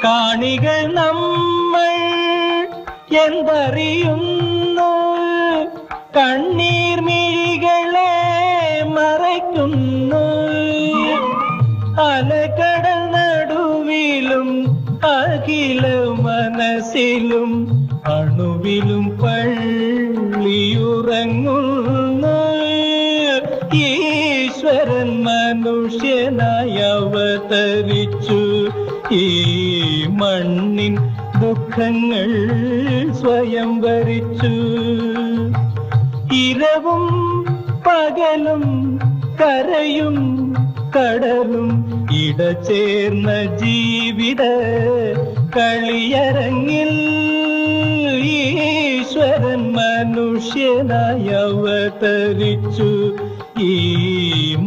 കാണികൾ നമ്മൾ എന്തറിയുന്നു, കണ്ണീർ മിഴികളെ മറയ്ക്കുന്നു. അലകടൽ നടുവിലും അഖില മനസ്സിലും അണുവിലും പള്ളിയുറങ്ങുന്നു. ഈശ്വരൻ മനുഷ്യനായി അവതരിച്ചു, ഈ മണ്ണിൻ ദുഃഖങ്ങൾ സ്വയം വരിച്ചു. ഇരവും പകലും കരയും കടലും ഇടചേർന്ന ജീവിത കളിയരങ്ങിൽ ഈശ്വരൻ മനുഷ്യനായി അവതരിച്ചു, ഈ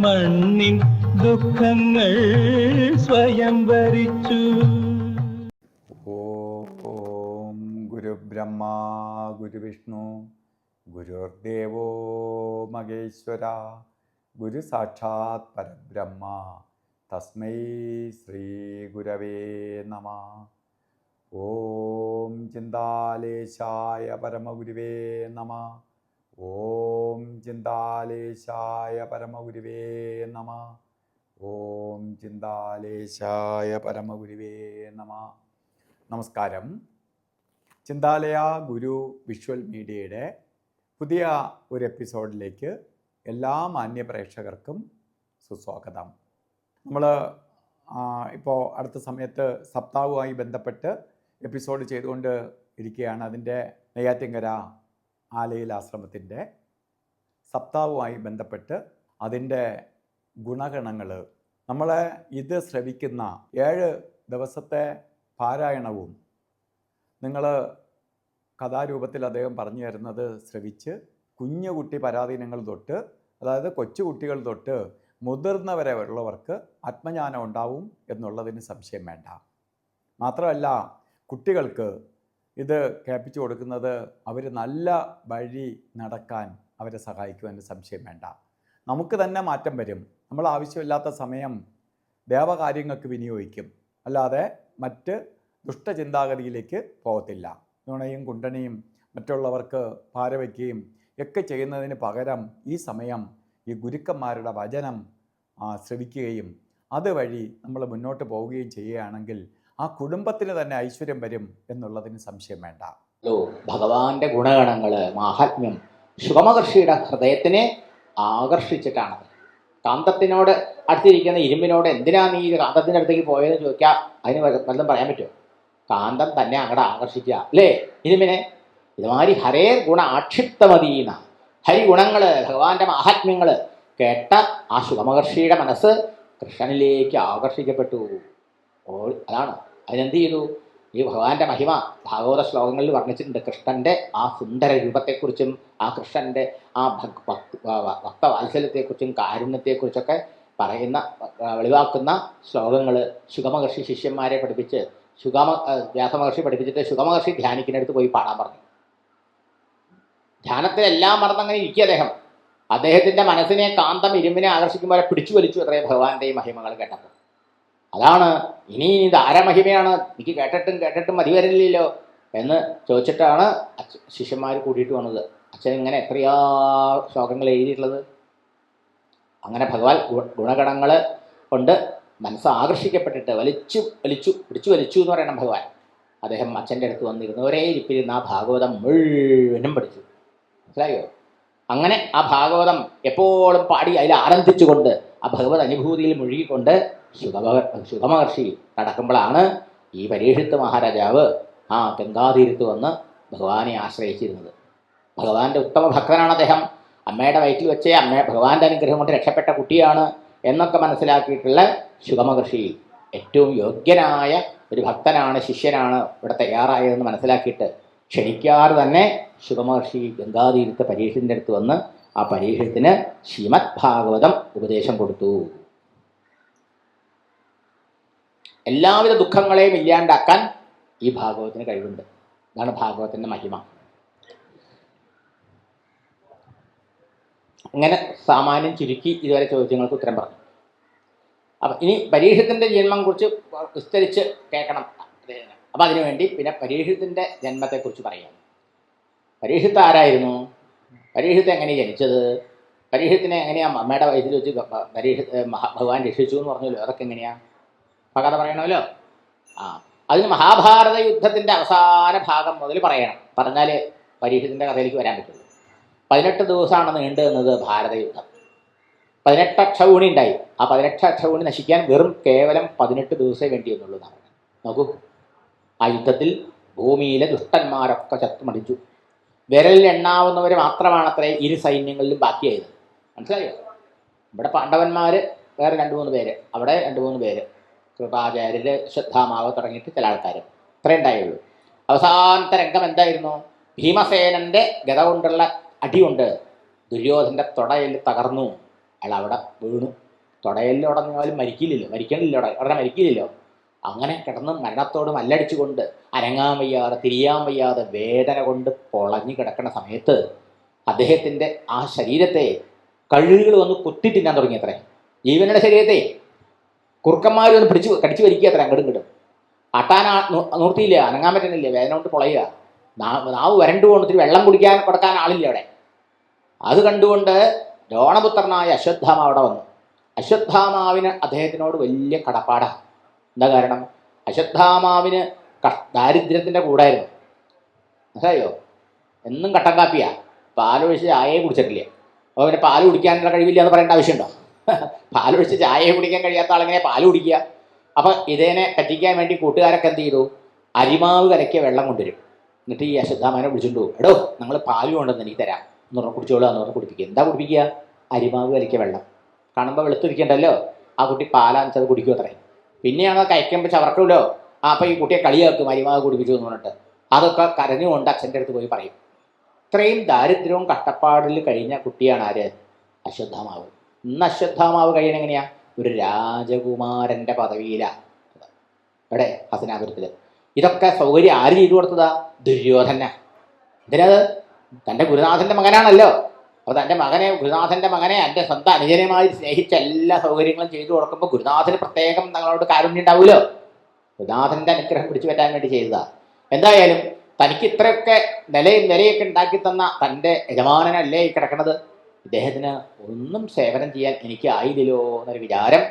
മണ്ണിൻ ദുഃഖങ്ങൾ സ്വയം വരിച്ചു. ഓം ഗുരുബ്രഹ്മ ഗുരുവിഷ്ണു ഗുരുർദേവോ മഹേശ്വര ഗുരു സാക്ഷാത് പരബ്രഹ്മ തസ്മൈ ശ്രീ ഗുരവേ നമഃ. ഓം ചിന്താലേശായ പരമഗുരുവേ നമഃ. ഓം ചിന്താലേശായ പരമഗുരുവേ നമഃ. ഓം ചിന്താലേശായ പരമഗുരുവേ നമഃ. നമസ്കാരം. ചിന്താലയ ഗുരു വിഷ്വൽ മീഡിയയുടെ പുതിയ ഒരു എപ്പിസോഡിലേക്ക് എല്ലാ മാന്യ പ്രേക്ഷകർക്കും സുസ്വാഗതം. നമ്മൾ ഇപ്പോൾ അടുത്ത സമയത്ത് സപ്താഹവുമായി ബന്ധപ്പെട്ട് എപ്പിസോഡ് ചെയ്തുകൊണ്ട് ഇരിക്കുകയാണ്. അതിൻ്റെ നെയ്യാറ്റിൻകര ആലയിൽ ആശ്രമത്തിൻ്റെ സപ്താഹവുമായി ബന്ധപ്പെട്ട് അതിൻ്റെ ഗുണഗണങ്ങൾ, നമ്മളെ ഇത് ശ്രവിക്കുന്ന 7 ദിവസത്തെ പാരായണവും നിങ്ങൾ കഥാരൂപത്തിൽ അദ്ദേഹം പറഞ്ഞു തരുന്നത് ശ്രവിച്ച് കുഞ്ഞുകുട്ടി പരാധീനങ്ങൾ തൊട്ട്, അതായത് കൊച്ചുകുട്ടികൾ തൊട്ട് മുതിർന്നവരെ ഉള്ളവർക്ക് ആത്മജ്ഞാനം ഉണ്ടാവും എന്നുള്ളതിന് സംശയം വേണ്ട. മാത്രമല്ല, കുട്ടികൾക്ക് ഇത് കേൾപ്പിച്ചു കൊടുക്കുന്നത് അവർ നല്ല വഴി നടക്കാൻ അവരെ സഹായിക്കുമെന്ന് സംശയം വേണ്ട. നമുക്ക് തന്നെ മാറ്റം വരും. നമ്മൾ ആവശ്യമില്ലാത്ത സമയം ദേവകാര്യങ്ങൾക്ക് വിനിയോഗിക്കും, അല്ലാതെ മറ്റ് ദുഷ്ടചിന്താഗതിയിലേക്ക് പോകത്തില്ല. നുണയും കുണ്ടണിയും മറ്റുള്ളവർക്ക് ഭാരവയ്ക്കുകയും ഒക്കെ ചെയ്യുന്നതിന് പകരം ഈ സമയം ഈ ഗുരുക്കന്മാരുടെ വചനം ശ്രവിക്കുകയും അതുവഴി നമ്മൾ മുന്നോട്ട് പോവുകയും ചെയ്യുകയാണെങ്കിൽ ആ കുടുംബത്തിന് തന്നെ ഐശ്വര്യം വരും എന്നുള്ളതിന് സംശയം വേണ്ട. ഭഗവാന്റെ ഗുണഗണങ്ങൾ, മാഹാത്മ്യം ശുഭമഹർഷിയുടെ ഹൃദയത്തിനെ ആകർഷിച്ചിട്ടാണ്. കാന്തത്തിനോട് അടുത്തിരിക്കുന്ന ഇരുമ്പിനോട് എന്തിനാ നീ കാന്തത്തിൻ്റെ അടുത്തേക്ക് പോയതെന്ന് ചോദിക്കാം, അതിന് വല്ലതും പറയാൻ പറ്റുമോ? കാന്തം തന്നെ അങ്ങോട്ട് ആകർഷിക്കുക അല്ലേ ഇരുമ്പിനെ. ഇതുമാതിരി ഹരേ ഗുണ ആക്ഷിപ്തമതീന, ഹരിഗുണങ്ങൾ, ഭഗവാന്റെ മാഹാത്മ്യങ്ങൾ കേട്ട ആ ശുഭമഹർഷിയുടെ മനസ്സ് കൃഷ്ണനിലേക്ക് ആകർഷിക്കപ്പെട്ടു. അതാണ് അതിനെന്ത് ചെയ്തു? ഈ ഭഗവാന്റെ മഹിമ ഭാഗവത ശ്ലോകങ്ങളിൽ വർണ്ണിച്ചിട്ടുണ്ട്. കൃഷ്ണന്റെ ആ സുന്ദര രൂപത്തെക്കുറിച്ചും ആ കൃഷ്ണന്റെ ആ ഭക്തവാത്സല്യത്തെക്കുറിച്ചും കാരുണ്യത്തെക്കുറിച്ചൊക്കെ പറയുന്ന വെളിവാക്കുന്ന ശ്ലോകങ്ങൾ ശുഗമഹർഷി ശിഷ്യന്മാരെ പഠിപ്പിച്ച് വ്യാസമഹർഷി പഠിപ്പിച്ചിട്ട് ശുഗമഹർഷി ധ്യാനിക്കുന്നിടത്ത് പോയി പാടാൻ പറഞ്ഞു. ധ്യാനത്തിലെല്ലാം മറന്നങ്ങനെ ഇരിക്കുക അദ്ദേഹത്തിൻ്റെ മനസ്സിനെ കാന്തം ഇരുമ്പിനെ ആകർഷിക്കുമ്പോൾ പിടിച്ചു വലിച്ചു അത്രേ ഭഗവാന്റെ മഹിമകൾ കേട്ടപ്പോൾ. അതാണ് ഇനി ഇത് ആരമഹിമയാണ്, എനിക്ക് കേട്ടിട്ടും മതി വരില്ലല്ലോ എന്ന് ചോദിച്ചിട്ടാണ് ശിഷ്യന്മാർ കൂട്ടിയിട്ട് വന്നത്. അച്ഛൻ ഇങ്ങനെ എത്രയാ ശ്ലോകങ്ങൾ എഴുതിയിട്ടുള്ളത്. അങ്ങനെ ഭഗവാൻ ഗുണഗണങ്ങൾ കൊണ്ട് മനസ്സ് ആകർഷിക്കപ്പെട്ടിട്ട് പിടിച്ചു വലിച്ചു എന്ന് പറയണം ഭഗവാൻ. അദ്ദേഹം അച്ഛൻ്റെ അടുത്ത് വന്നിരുന്നു, ഒരേ ഇരിപ്പിരുന്ന് ആ ഭാഗവതം മുഴുവനും പഠിച്ചു. മനസ്സിലായോ? അങ്ങനെ ആ ഭാഗവതം എപ്പോഴും പാടി അതിൽ ആനന്ദിച്ചുകൊണ്ട് ആ ഭഗവത് അനുഭൂതിയിൽ മുഴുകിക്കൊണ്ട് ശുഗമഹർഷി നടക്കുമ്പോഴാണ് ഈ പരീക്ഷിത്ത് മഹാരാജാവ് ആ ഗംഗാതീരത്ത് വന്ന് ഭഗവാനെ ആശ്രയിച്ചിരുന്നത്. ഭഗവാന്റെ ഉത്തമ ഭക്തനാണ് അദ്ദേഹം. അമ്മയുടെ വയറ്റിൽ വെച്ചേ ഭഗവാന്റെ അനുഗ്രഹം കൊണ്ട് രക്ഷപ്പെട്ട കുട്ടിയാണ് എന്നൊക്കെ മനസ്സിലാക്കിയിട്ടുള്ള ശുഗമഹർഷി ഏറ്റവും യോഗ്യനായ ഒരു ഭക്തനാണ്, ശിഷ്യനാണ് ഇവിടെ തയ്യാറായതെന്ന് മനസ്സിലാക്കിയിട്ട് ക്ഷണിക്കാറ് തന്നെ ശുഗമഹർഷി ഗംഗാതീരത്ത് പരീക്ഷത്തിൻ്റെ അടുത്ത് വന്ന് ആ പരീക്ഷത്തിന് ശ്രീമദ് ഭാഗവതം ഉപദേശം കൊടുത്തു. എല്ലാവിധ ദുഃഖങ്ങളെയും ഇല്ലാണ്ടാക്കാൻ ഈ ഭാഗവതത്തിന് കഴിവുണ്ട്. അതാണ് ഭാഗവതത്തിൻ്റെ മഹിമ. അങ്ങനെ സാമാന്യം ചുരുക്കി ഇതുവരെ ചോദ്യങ്ങൾക്ക് ഉത്തരം പറഞ്ഞു. അപ്പം ഇനി പരീക്ഷത്തിൻ്റെ ജന്മം കുറിച്ച് വിസ്തരിച്ച് കേൾക്കണം. അപ്പം അതിനുവേണ്ടി പിന്നെ പരീക്ഷത്തിൻ്റെ ജന്മത്തെക്കുറിച്ച് പറയാം. പരീക്ഷത്ത് ആരായിരുന്നു? പരീക്ഷത്ത് എങ്ങനെയാണ് ജനിച്ചത്? പരീക്ഷത്തിനെ എങ്ങനെയാണ് അമ്മയുടെ വയസ്സിൽ വെച്ച് ഭഗവാൻ രക്ഷിച്ചു എന്ന് പറഞ്ഞല്ലോ. അതൊക്കെ എങ്ങനെയാണ് കഥ പറയണമല്ലോ. അതിന് മഹാഭാരത യുദ്ധത്തിൻ്റെ അവസാന ഭാഗം മുതൽ പറയണം. പറഞ്ഞാൽ പരീക്ഷത്തിൻ്റെ കഥയിലേക്ക് വരാൻ പറ്റുള്ളൂ. 18 ദിവസമാണ് നീണ്ടു നിന്നത് ഭാരതയുദ്ധം. 18 അക്ഷൗണി ഉണ്ടായി. ആ 18 അക്ഷൗണി നശിക്കാൻ കേവലം 18 ദിവസമേ വേണ്ടി വന്നുള്ളൂ എന്നാണ്. നോക്കൂ, ആ യുദ്ധത്തിൽ ഭൂമിയിലെ ദുഷ്ടന്മാരൊക്കെ ചത്തുമടിച്ചു. വിരലിൽ എണ്ണാവുന്നവർ മാത്രമാണത്രേ ഇരു സൈന്യങ്ങളിലും ബാക്കിയായത്. മനസ്സിലായോ? ഇവിടെ പാണ്ഡവന്മാർ വേറെ 2-3 പേര്, അവിടെ 2-3 പേര്, കൃപാചാര്യര്, ശ്രദ്ധാമാവ് തുടങ്ങിയിട്ട് ചില ആൾക്കാർ, ഇത്രേ ഉണ്ടായുള്ളൂ. അവസാനത്തെ രംഗം എന്തായിരുന്നു? ഭീമസേനൻ്റെ ഗത കൊണ്ടുള്ള അടികൊണ്ട് ദുര്യോധൻ്റെ തുടയിൽ തകർന്നു. അയാൾ അവിടെ വീണു. തുടയിൽ ഉടഞ്ഞാലും മരിക്കണില്ലല്ലോ, ഉടനെ മരിക്കില്ലല്ലോ. അങ്ങനെ കിടന്ന് മരണത്തോട് മല്ലടിച്ചുകൊണ്ട് അനങ്ങാൻ വയ്യാതെ തിരിയാൻ വയ്യാതെ വേദന കൊണ്ട് പൊളഞ്ഞു കിടക്കുന്ന സമയത്ത് അദ്ദേഹത്തിൻ്റെ ആ ശരീരത്തെ കഴുകുകൾ വന്ന് കുത്തി തിന്നാൻ തുടങ്ങി. അത്രേ ജീവനുടെ ശരീരത്തെ കുറുക്കന്മാർ വന്ന് കടിച്ചു വലിക്കുക. അത്ര അങ്ങോട്ടും കിട്ടും. ആട്ടാൻ നിർത്തിയില്ല, അനങ്ങാൻ പറ്റുന്നില്ല, വേദന കൊണ്ട് പൊളയുക. നാവ് വരണ്ടു ഇത്തിരി വെള്ളം കൊടുക്കാൻ ആളില്ല അവിടെ. അത് കണ്ടുകൊണ്ട് ദ്രോണപുത്രനായ അശ്വത്ഥാമ അവിടെ വന്നു. അശ്വത്ഥാമാവിന് അദ്ദേഹത്തിനോട് വലിയ കടപ്പാടാണ്. എന്താ കാരണം? അശ്വത്ഥാമാവിന് ദാരിദ്ര്യത്തിൻ്റെ കൂടായിരുന്നു. മനസ്സിലായോ? എന്നും കട്ടൻ കാപ്പിയാ, പാലൊഴിച്ച് ചായയെ കുടിച്ചിട്ടില്ല. അപ്പോൾ പിന്നെ പാല് കുടിക്കാനുള്ള കഴിവില്ല എന്ന് പറയേണ്ട ആവശ്യമുണ്ടോ? പാലൊഴിച്ച് ചായയെ കുടിക്കാൻ കഴിയാത്ത ആളെങ്ങനെ പാല് കുടിക്കുക? അപ്പോൾ ഇതിനെ പറ്റിക്കാൻ വേണ്ടി കൂട്ടുകാരൊക്കെ എന്ത് ചെയ്തു? അരിമാവ് കലക്കിയ വെള്ളം കൊണ്ടുവരും. എന്നിട്ട് ഈ അശ്വത്ഥാമാനെ വിളിച്ചുകൊണ്ട് പോകും. എടോ, നിങ്ങൾ പാല് കൊണ്ടുവന്ന് എനിക്ക് തരാം എന്ന് പറഞ്ഞാൽ കുടിച്ചോളൂ എന്ന് പറഞ്ഞാൽ കുടിപ്പിക്കുക. എന്താ കുടിപ്പിക്കുക? അരിമാവ് കലക്കിയ വെള്ളം. കാണുമ്പോൾ വെളുത്തിരിക്കണ്ടല്ലോ. ആ കുട്ടി പാലാഞ്ചത് കുടിക്കും അത്രേ. പിന്നെയാണ് കഴിക്കുമ്പോൾ ചവർക്കുമല്ലോ. അപ്പോൾ ഈ കുട്ടിയെ കളിയാക്കും അരിമാവ് കുടിപ്പിച്ചു എന്ന് പറഞ്ഞിട്ട്. അതൊക്കെ കരഞ്ഞുകൊണ്ട് അച്ഛൻ്റെ അടുത്ത് പോയി പറയും. ഇത്രയും ദാരിദ്ര്യവും കഷ്ടപ്പാടിൽ കഴിഞ്ഞ കുട്ടിയാണ് ആര്? അശ്വത്ഥാമാവ്. ഇന്ന് അശ്വത്ഥാമാവ് കഴിയണ എങ്ങനെയാണ്? ഒരു രാജകുമാരൻ്റെ പദവിയിലാണ്. എവിടെ? ഹസ്തിനാപുരത്തിൽ. ഇതൊക്കെ സൗകര്യം ആര് ചെയ്തു കൊടുത്തതാ? ദുര്യോധന. എന്തിനത്? തൻ്റെ ഗുരുനാഥൻ്റെ മകനാണല്ലോ. അപ്പോൾ തൻ്റെ മകനെ, ഗുരുനാഥൻ്റെ മകനെ എൻ്റെ സ്വന്തം അനുജനമായി സ്നേഹിച്ച എല്ലാ സൗകര്യങ്ങളും ചെയ്തു കൊടുക്കുമ്പോൾ ഗുരുനാഥന് പ്രത്യേകം തങ്ങളോട് കാരുണ്യം ഉണ്ടാവുമല്ലോ. ഗുരുനാഥൻ്റെ അനുഗ്രഹം പിടിച്ചു പറ്റാൻ വേണ്ടി ചെയ്തതാണ്. എന്തായാലും തനിക്ക് ഇത്രയൊക്കെ നിലയൊക്കെ ഉണ്ടാക്കി തന്ന തൻ്റെ യജമാനനല്ലേ ഈ കിടക്കണത്. ഇദ്ദേഹത്തിന് ഒന്നും സേവനം ചെയ്യാൻ എനിക്ക് ആയില്ലല്ലോ എന്നൊരു വിചാരം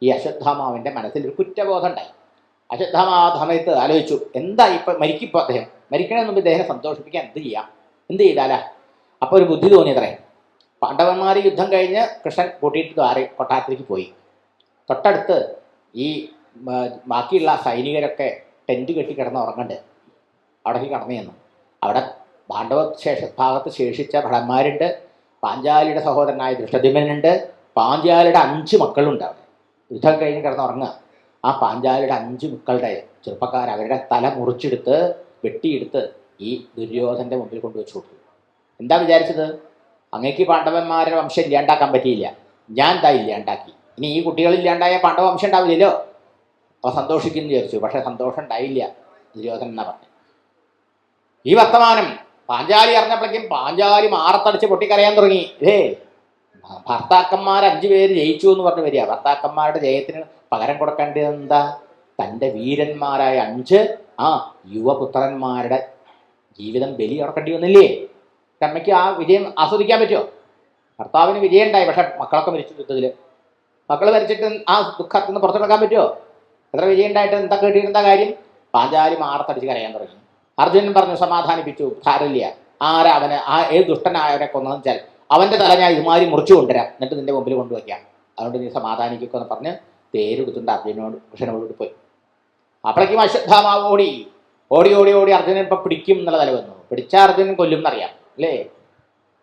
ഈ അശ്വത്ഥാമാവിൻ്റെ മനസ്സിലൊരു കുറ്റബോധം ഉണ്ടായി. അശ്വത്ഥാമാ സമയത്ത് ആലോചിച്ചു, എന്താ ഇപ്പം മരിക്കിപ്പോൾ അദ്ദേഹം മരിക്കണമെന്ന് മുമ്പ് ഇദ്ദേഹത്തെ സന്തോഷിപ്പിക്കാൻ എന്ത് ചെയ്താലാ? അപ്പോൾ ഒരു ബുദ്ധി തോന്നിയത്രേ. പാണ്ഡവന്മാർ യുദ്ധം കഴിഞ്ഞ് കൃഷ്ണൻ കൂട്ടിയിട്ട് കൊട്ടാരത്തിലേക്ക് പോയി. തൊട്ടടുത്ത് ഈ ബാക്കിയുള്ള സൈനികരൊക്കെ ടെൻറ്റ് കെട്ടി കിടന്ന് ഉറങ്ങണ്ട്. അവിടേക്ക് കടന്നു ചെന്നു. അവിടെ പാണ്ഡവ ഭാഗത്ത് ശേഷിച്ച ഭടന്മാരുണ്ട്. പാഞ്ചാലിയുടെ സഹോദരനായ ദൃഷ്ടദ്യുമ്നനുണ്ട്. പാഞ്ചാലിയുടെ 5 മക്കളുണ്ട് അവിടെ. യുദ്ധം കഴിഞ്ഞ് കിടന്നുറങ്ങുക. ആ പാഞ്ചാലിയുടെ 5 മക്കളുടെ ചെറുപ്പക്കാർ അവരുടെ തല മുറിച്ചെടുത്ത് വെട്ടിയെടുത്ത് ഈ ദുര്യോധൻ്റെ മുമ്പിൽ കൊണ്ടുവച്ച് കൊടുത്തു. എന്താ വിചാരിച്ചത്? അങ്ങേക്ക് പാണ്ഡവന്മാരുടെ വംശം ഇല്ലാണ്ടാക്കാൻ പറ്റിയില്ല, ഞാൻ എന്താ ഇല്ലാണ്ടാക്കി. ഇനി ഈ കുട്ടികളില്ലാണ്ടായ പാണ്ഡവ വംശം ഉണ്ടാവില്ലല്ലോ. അപ്പോൾ സന്തോഷിക്കുന്നു വിചാരിച്ചു. പക്ഷേ സന്തോഷം ഉണ്ടായില്ല. ദുര്യോധനൻ എന്നാ പറഞ്ഞു. ഈ വർത്തമാനം പാഞ്ചാലി അറിഞ്ഞപ്പോഴേക്കും പാഞ്ചാലി മാറത്തടിച്ച് പൊട്ടിക്കരയാൻ തുടങ്ങി. ഭർത്താക്കന്മാർ 5 പേര് ജയിച്ചു എന്ന് പറഞ്ഞു വരിക. ഭർത്താക്കന്മാരുടെ ജയത്തിന് പകരം കൊടുക്കേണ്ടത് എന്താ? തൻ്റെ വീരന്മാരായ 5 യുവപുത്രന്മാരുടെ ജീവിതം ബലി ഉറക്കേണ്ടി വന്നില്ലേ? അമ്മയ്ക്ക് ആ വിജയം ആസ്വദിക്കാൻ പറ്റുമോ? ഭർത്താവിന് വിജയം ഉണ്ടായി, പക്ഷെ മക്കളൊക്കെ മരിച്ചു യുദ്ധത്തിൽ. മക്കൾ മരിച്ചിട്ട് ആ ദുഃഖത്തിൽ നിന്ന് പുറത്തെടുക്കാൻ പറ്റുമോ? എത്ര വിജയം ഉണ്ടായിട്ട് എന്താ കേട്ടിരുന്ന കാര്യം? പാഞ്ചാലി മാറത്തടിച്ച് കരയാൻ തുടങ്ങി. അർജുനൻ പറഞ്ഞു, സമാധാനിപ്പിച്ചു, സാരമില്ല, ഏത് ദുഷ്ടനായവനെ കൊന്നതെന്ന് വെച്ചാൽ അവൻ്റെ തല ഞാൻ ഇതുമാതിരി മുറിച്ചു കൊണ്ടുവരാം, എന്നിട്ട് നിന്റെ മുമ്പിൽ കൊണ്ടുവയ്ക്കാം, അതുകൊണ്ട് നീ സമാധാനിക്കുക എന്ന് പറഞ്ഞ് തേരെടുത്തുകൊണ്ട് കൃഷ്ണനോട് പോയി. അപ്പോഴേക്കും അശ്വത്ഥാമാവ് ഓടി അർജുനൻ ഇപ്പം പിടിക്കും എന്നുള്ള തല വന്നു. പിടിച്ച അർജുനൻ കൊല്ലും എന്നറിയാം അല്ലേ?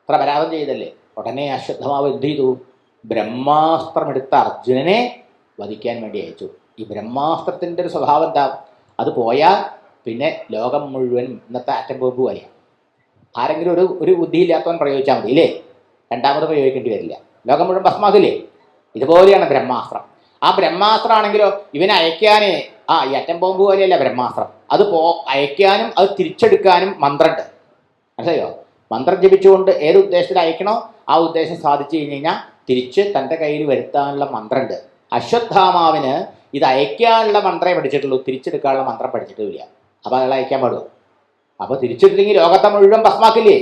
അത്ര പരാതം ചെയ്തല്ലേ. ഉടനെ അശ്വത്ഥമാവ് എന്ത് ചെയ്തു? ബ്രഹ്മാസ്ത്രമെടുത്ത അർജുനനെ വധിക്കാൻ വേണ്ടി അയച്ചു. ഈ ബ്രഹ്മാസ്ത്രത്തിൻ്റെ ഒരു സ്വഭാവം എന്താ? അത് പോയാൽ പിന്നെ ലോകം മുഴുവൻ ഇന്നത്തെ ആറ്റം ബോംബ് പോലെയാണ്. ആരെങ്കിലും ഒരു ബുദ്ധിയില്ലാത്തവൻ പ്രയോഗിച്ചാൽ മതി ഇല്ലേ? രണ്ടാമത് പ്രയോഗിക്കേണ്ടി വരില്ല. ലോകം മുഴുവൻ ഭസ്മാക്കില്ലേ? ഇതുപോലെയാണ് ബ്രഹ്മാസ്ത്രം. ആ ബ്രഹ്മാസ്ത്രമാണെങ്കിലോ ഇവനെ അയക്കാനേ ഈ ആറ്റം ബോംബ് പോലെയല്ല ബ്രഹ്മാസ്ത്രം. അത് അയക്കാനും അത് തിരിച്ചെടുക്കാനും മന്ത്രമുണ്ട്. മനസ്സിലായോ? മന്ത്രം ജപിച്ചുകൊണ്ട് ഏത് ഉദ്ദേശത്തിൽ അയക്കണോ ആ ഉദ്ദേശം സാധിച്ചു കഴിഞ്ഞ് കഴിഞ്ഞാൽ തിരിച്ച് തൻ്റെ കയ്യിൽ വരുത്താനുള്ള മന്ത്രമുണ്ട്. അശ്വത്ഥാമാവിന് ഇത് അയക്കാനുള്ള മന്ത്രമേ പഠിച്ചിട്ടുള്ളൂ, തിരിച്ചെടുക്കാനുള്ള മന്ത്രം പഠിച്ചിട്ടില്ല. അപ്പോൾ അയാൾ അയക്കാൻ പാടുമോ? അപ്പോൾ തിരിച്ചെടുത്തില്ലെങ്കിൽ ലോകത്തെ മുഴുവൻ ഭസ്മാക്കില്ലേ,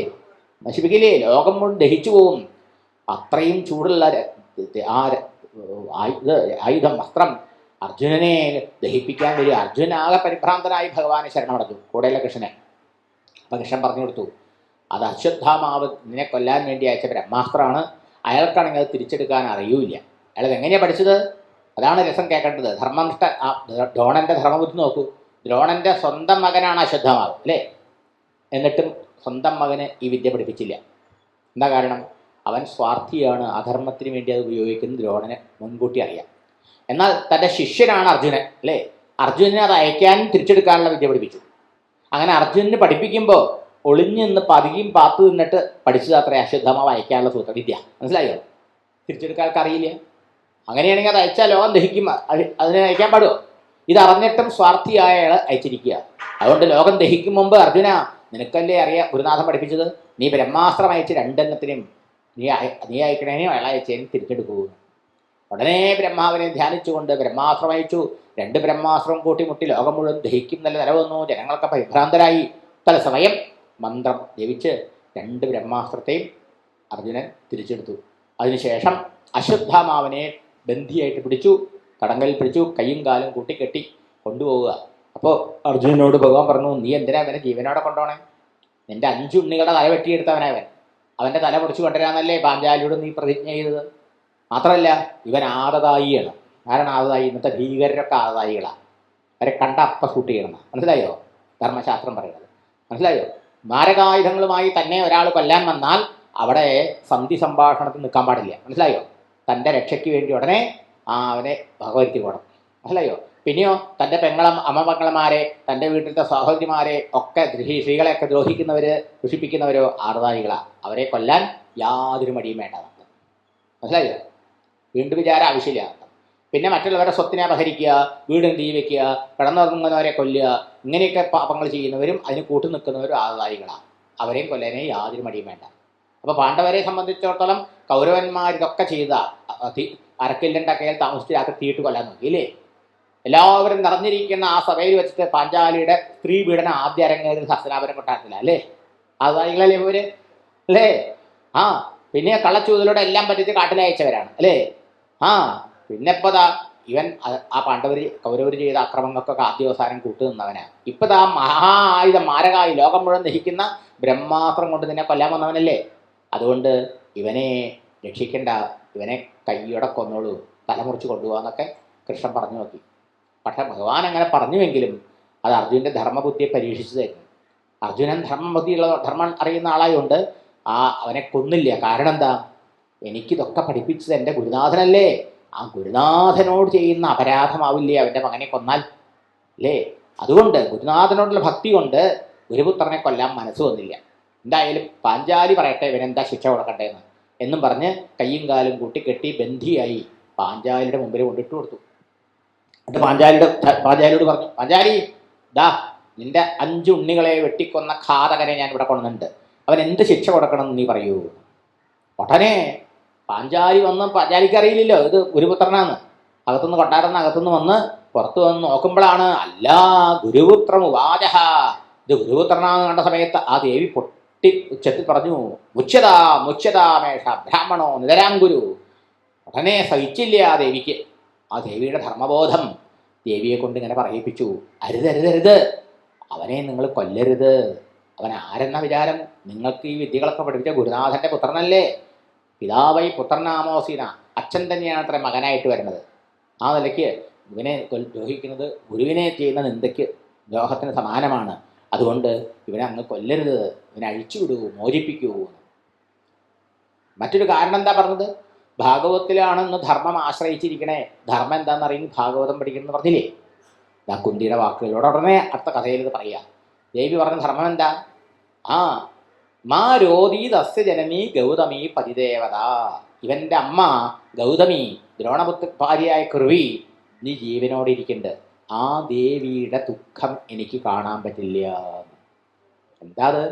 നശിപ്പിക്കില്ലേ, ലോകം മുഴുവൻ ദഹിച്ചു പോകും. അത്രയും ചൂടുള്ള ആയുധം, വസ്ത്രം അർജുനനെ ദഹിപ്പിക്കാൻ വരിക. അർജുനാകെ പരിഭ്രാന്തനായി ഭഗവാനെ ശരണമടഞ്ഞു, കൂടെയുള്ള കൃഷ്ണനെ. അപ്പം കൃഷ്ണൻ പറഞ്ഞു കൊടുത്തു, അത് അശ്വത്ഥാമാവ് നിന്നെ കൊല്ലാൻ വേണ്ടി അയച്ച ബ്രഹ്മാസ്ത്രമാണ്. അയാൾക്കാണെങ്കിൽ അത് തിരിച്ചെടുക്കാൻ അറിയൂല. അയാൾ എങ്ങനെയാണ് പഠിച്ചത്? അതാണ് രസം കേൾക്കേണ്ടത്. ധർമ്മനിഷ്ഠ ദ്രോണൻ്റെ ധർമ്മബുദ്ധി നോക്കൂ. ദ്രോണൻ്റെ സ്വന്തം മകനാണ് അശ്വത്ഥാമാവ് അല്ലേ, എന്നിട്ടും സ്വന്തം മകന് ഈ വിദ്യ പഠിപ്പിച്ചില്ല. എന്താ കാരണം? അവൻ സ്വാർത്ഥിയാണ്, അധർമ്മത്തിന് വേണ്ടി അത് ഉപയോഗിക്കുന്ന ദ്രോണന് മുൻകൂട്ടി അറിയാം. എന്നാൽ തൻ്റെ ശിഷ്യനാണ് അർജുനൻ അല്ലേ, അർജുനനെ അത് അയക്കാനും തിരിച്ചെടുക്കാനുള്ള വിദ്യ പഠിപ്പിച്ചു. അങ്ങനെ അർജുനന് പഠിപ്പിക്കുമ്പോൾ ഒളിഞ്ഞു നിന്ന് പതുകിയും പാത്തു നിന്നിട്ട് പഠിച്ചത് അത്ര അശ്വത്ഥാമാവ് അയക്കാനുള്ള സൂത്രവിദ്യ. മനസ്സിലായോ? തിരിച്ചെടുക്കാൻ അറിയില്ല. അങ്ങനെയാണെങ്കിൽ അത് അയച്ചാൽ ലോകം ദഹിക്കും, അതിനെ അയക്കാൻ പാടുമോ? ഇത് അറിഞ്ഞിട്ടും സ്വാർത്ഥിയായ അയാൾ അയച്ചിരിക്കുക. അതുകൊണ്ട് ലോകം ദഹിക്കും മുമ്പ് അർജുന, നിനക്കല്ലേ അറിയാം ഗുരുനാഥൻ പഠിപ്പിച്ചത്, നീ ബ്രഹ്മാസ്ത്രം അയച്ച് രണ്ടെണ്ണത്തിനും നീ അയക്കണേനെയും അയാൾ അയച്ചതിനും തിരിച്ചെടുക്കൂ. ഉടനെ ബ്രഹ്മാവിനെ ധ്യാനിച്ചുകൊണ്ട് ബ്രഹ്മാസ്ത്രം അയച്ചു. 2 ബ്രഹ്മാസ്ത്രം കൂട്ടിമുട്ടി ലോകം മുഴുവൻ ദഹിക്കും നല്ല നില വന്നു. ജനങ്ങളൊക്കെ പരിഭ്രാന്തരായി. തത്സമയം മന്ത്രം ജപിച്ച് 2 ബ്രഹ്മാസ്ത്രത്തെയും അർജുനൻ തിരിച്ചെടുത്തു. അതിനുശേഷം അശ്വത്ഥാമാവിനെ ബന്ധിയായിട്ട് പിടിച്ചു, തടങ്കലിൽ പിടിച്ചു, കൈയും കാലും കൂട്ടിക്കെട്ടി കൊണ്ടുപോവുക. അപ്പോൾ അർജുനനോട് ഭഗവാൻ പറഞ്ഞു, നീ എന്തിനാ അവനെ ജീവനോടെ കൊണ്ടുപോകണേ? നിന്റെ 5 ഉണ്ണികളുടെ തല വെട്ടിയെടുത്തവനവൻ, അവൻ്റെ തല പൊടിച്ചു കൊണ്ടുവരാന്നല്ലേ പാഞ്ചാലിയോട് നീ പ്രതിജ്ഞ ചെയ്തത്. മാത്രമല്ല ഇവൻ ആദതായിയാണ്. ആരാണ് ആദതായി? ഇന്നത്തെ ഭീകരരൊക്കെ ആദതായികളാണ്. അവരെ കണ്ട അപ്പം ഷൂട്ട് ചെയ്യണം. മനസ്സിലായോ? ധർമ്മശാസ്ത്രം പറയുന്നത് മനസ്സിലായോ? മാരകായുധങ്ങളുമായി തന്നെ ഒരാൾ കൊല്ലാൻ വന്നാൽ അവിടെ സന്ധി സംഭാഷണത്തിൽ നിൽക്കാൻ പാടില്ല. മനസ്സിലായോ? തൻ്റെ രക്ഷയ്ക്ക് വേണ്ടി ഉടനെ അവനെ ഭഗവതി പോകണം. മനസ്സിലായോ? പിന്നെയോ തൻ്റെ അമ്മപെങ്ങളമാരെ, തൻ്റെ വീട്ടിലത്തെ സഹോദരിമാരെ ഒക്കെ സ്ത്രീകളെയൊക്കെ ദ്രോഹിക്കുന്നവർ, ദുഷിപ്പിക്കുന്നവരോ ആർദായികളാണ്. അവരെ കൊല്ലാൻ യാതൊരു മടിയും വേണ്ട. മനസ്സിലായോ? വീണ്ടും വിചാരം ആവശ്യമില്ല. പിന്നെ മറ്റുള്ളവരുടെ സ്വത്തിനെ അപഹരിക്കുക, വീടും തീ വയ്ക്കുക, കിടന്നുറങ്ങുന്നവരെ കൊല്ലുക, ഇങ്ങനെയൊക്കെ പാപങ്ങൾ ചെയ്യുന്നവരും അതിന് കൂട്ടു നിൽക്കുന്നവരും ആദായികളാണ്. അവരെയും കൊല്ലാനേ യാതൊരു മടിയും വേണ്ട. അപ്പോൾ പാണ്ഡവരെ സംബന്ധിച്ചിടത്തോളം കൗരവന്മാർ ഇതൊക്കെ ചെയ്ത അരക്കില്ലൻ്റെ കയ്യിൽ താമസിച്ച് തീയിട്ട് കൊല്ലാൻ നോക്കിയില്ലേ? എല്ലാവരും നിറഞ്ഞിരിക്കുന്ന ആ സഭയിൽ വെച്ചിട്ട് പാഞ്ചാലിയുടെ സ്ത്രീ പീഡനം ആദ്യ അരങ്ങേറിയത് ഹസ്തനാപുരം കൊട്ടാരത്തിലാണ് അല്ലേ? ആദായികളല്ലേ ഇവര് അല്ലേ? പിന്നെ കള്ളച്ചൂതിലൂടെ എല്ലാം പറ്റിച്ച് കാട്ടിലയച്ചവരാണ് അല്ലേ? പിന്നെ ഇപ്പതാ ഇവൻ ആ കൗരവർ ചെയ്ത അക്രമങ്ങൾക്കൊക്കെ ആദ്യവസാനം കൂട്ടുനിന്നവനാണ്. ഇപ്പതാ മഹായുധം മാരകായി ലോകം മുഴുവൻ ദഹിക്കുന്ന ബ്രഹ്മാസ്ത്രം കൊണ്ട് നിന്നെ കൊല്ലാൻ വന്നവനല്ലേ? അതുകൊണ്ട് ഇവനെ രക്ഷിക്കേണ്ട, ഇവനെ കൈയോടെ കൊന്നോളൂ, തലമുറിച്ച് കൊണ്ടുപോകാന്നൊക്കെ കൃഷ്ണൻ പറഞ്ഞു നോക്കി. പക്ഷെ ഭഗവാൻ അങ്ങനെ പറഞ്ഞുവെങ്കിലും അത് അർജുനൻ്റെ ധർമ്മബുദ്ധിയെ പരീക്ഷിച്ചതായിരുന്നു. അർജുനൻ ധർമ്മം അറിയുന്ന ആളായതുകൊണ്ട് അവനെ കൊന്നില്ല. കാരണം എന്താ? എനിക്കിതൊക്കെ പഠിപ്പിച്ചത് എൻ്റെ ഗുരുനാഥനല്ലേ, ആ ഗുരുനാഥനോട് ചെയ്യുന്ന അപരാധമാവില്ലേ അവൻ്റെ മകനെ കൊന്നാൽ അല്ലേ? അതുകൊണ്ട് ഗുരുനാഥനോടുള്ള ഭക്തി കൊണ്ട് ഗുരുപുത്രനെ കൊല്ലാൻ മനസ്സ് വന്നില്ല. എന്തായാലും പാഞ്ചാലി പറയട്ടെ ഇവനെന്താ ശിക്ഷ കൊടുക്കണ്ടേന്ന് എന്നും പറഞ്ഞ് കയ്യും കാലും കൂട്ടിക്കെട്ടി ബന്ധിയായി പാഞ്ചാലിയുടെ മുമ്പിൽ കൊണ്ടിട്ട് കൊടുത്തു. എന്നിട്ട് പാഞ്ചാലിയോട് പറഞ്ഞു, പാഞ്ചാലി നിന്റെ 5 ഉണ്ണികളെ വെട്ടിക്കൊന്ന ഘാതകനെ ഞാൻ ഇവിടെ കൊണ്ടുണ്ട്, അവൻ എന്ത് ശിക്ഷ കൊടുക്കണം എന്ന് നീ പറയൂ. ഉടനെ പാഞ്ചാലി പാഞ്ചാലിക്ക് അറിയില്ലല്ലോ ഇത് ഗുരുപുത്രനാന്ന്. അകത്തുനിന്ന് കൊട്ടാരന്ന് അകത്തുനിന്ന് വന്ന് പുറത്തു വന്ന് നോക്കുമ്പോഴാണ് അല്ല ഗുരുപുത്രം ഉവാചഹ, ഇത് ഗുരുപുത്രനാന്ന് കണ്ട സമയത്ത് ആ ദേവി പൊട്ടി ഉച്ചത്തിൽ പറഞ്ഞു, മുച്യതാമേഷ ബ്രാഹ്മണോ നിതരാം ഗുരു. ഉടനെ സഹിച്ചില്ല ആ ദേവിക്ക്. ആ ദേവിയുടെ ധർമ്മബോധം ദേവിയെ കൊണ്ട് ഇങ്ങനെ പറയിപ്പിച്ചു, അരുതരുതരുത്, അവനെ നിങ്ങൾ കൊല്ലരുത്. അവൻ ആരെന്ന വിചാരം? നിങ്ങൾക്ക് ഈ വിദ്യകളൊക്കെ പഠിപ്പിച്ച ഗുരുനാഥൻ്റെ പുത്രനല്ലേ? പിതാവൈ പുത്രനാമോസീന, അച്ഛൻ തന്നെയാണ് അത്ര മകനായിട്ട് വരുന്നത്. ആ നിലയ്ക്ക് ഇവനെ ദ്രോഹിക്കുന്നത് ഗുരുവിനെ ചെയ്യുന്ന നിന്ദയ്ക്ക് ദ്രോഹത്തിന് സമാനമാണ്. അതുകൊണ്ട് ഇവനെ അങ്ങ് കൊല്ലരുത്, ഇവനെ അഴിച്ചുവിടൂ, മോചിപ്പിക്കൂ. മറ്റൊരു കാരണം എന്താ പറഞ്ഞത്? ഭാഗവത്തിലാണെന്ന് ധർമ്മം ആശ്രയിച്ചിരിക്കണേ. ധർമ്മം എന്താണെന്നറിയും ഭാഗവതം പഠിക്കണമെന്ന് പറഞ്ഞില്ലേ? കുന്തിയുടെ വാക്കുകളോട് ഉടനെ അടുത്ത കഥയിൽ ഇത് പറയുക. ദേവി പറഞ്ഞ ധർമ്മം എന്താ? മാ രോധീതസ്യ ജനനീ ഗൗതമി പതിദേവത. ഇവൻ്റെ അമ്മ ഗൗതമി, ദ്രോണപുത്ര ഭാര്യയായ കൃവി, നീ ജീവനോടെ ഇരിക്കുന്നുണ്ട്. ആ ദേവിയുടെ ദുഃഖം എനിക്ക് കാണാൻ പറ്റില്ല. എന്താ അത്?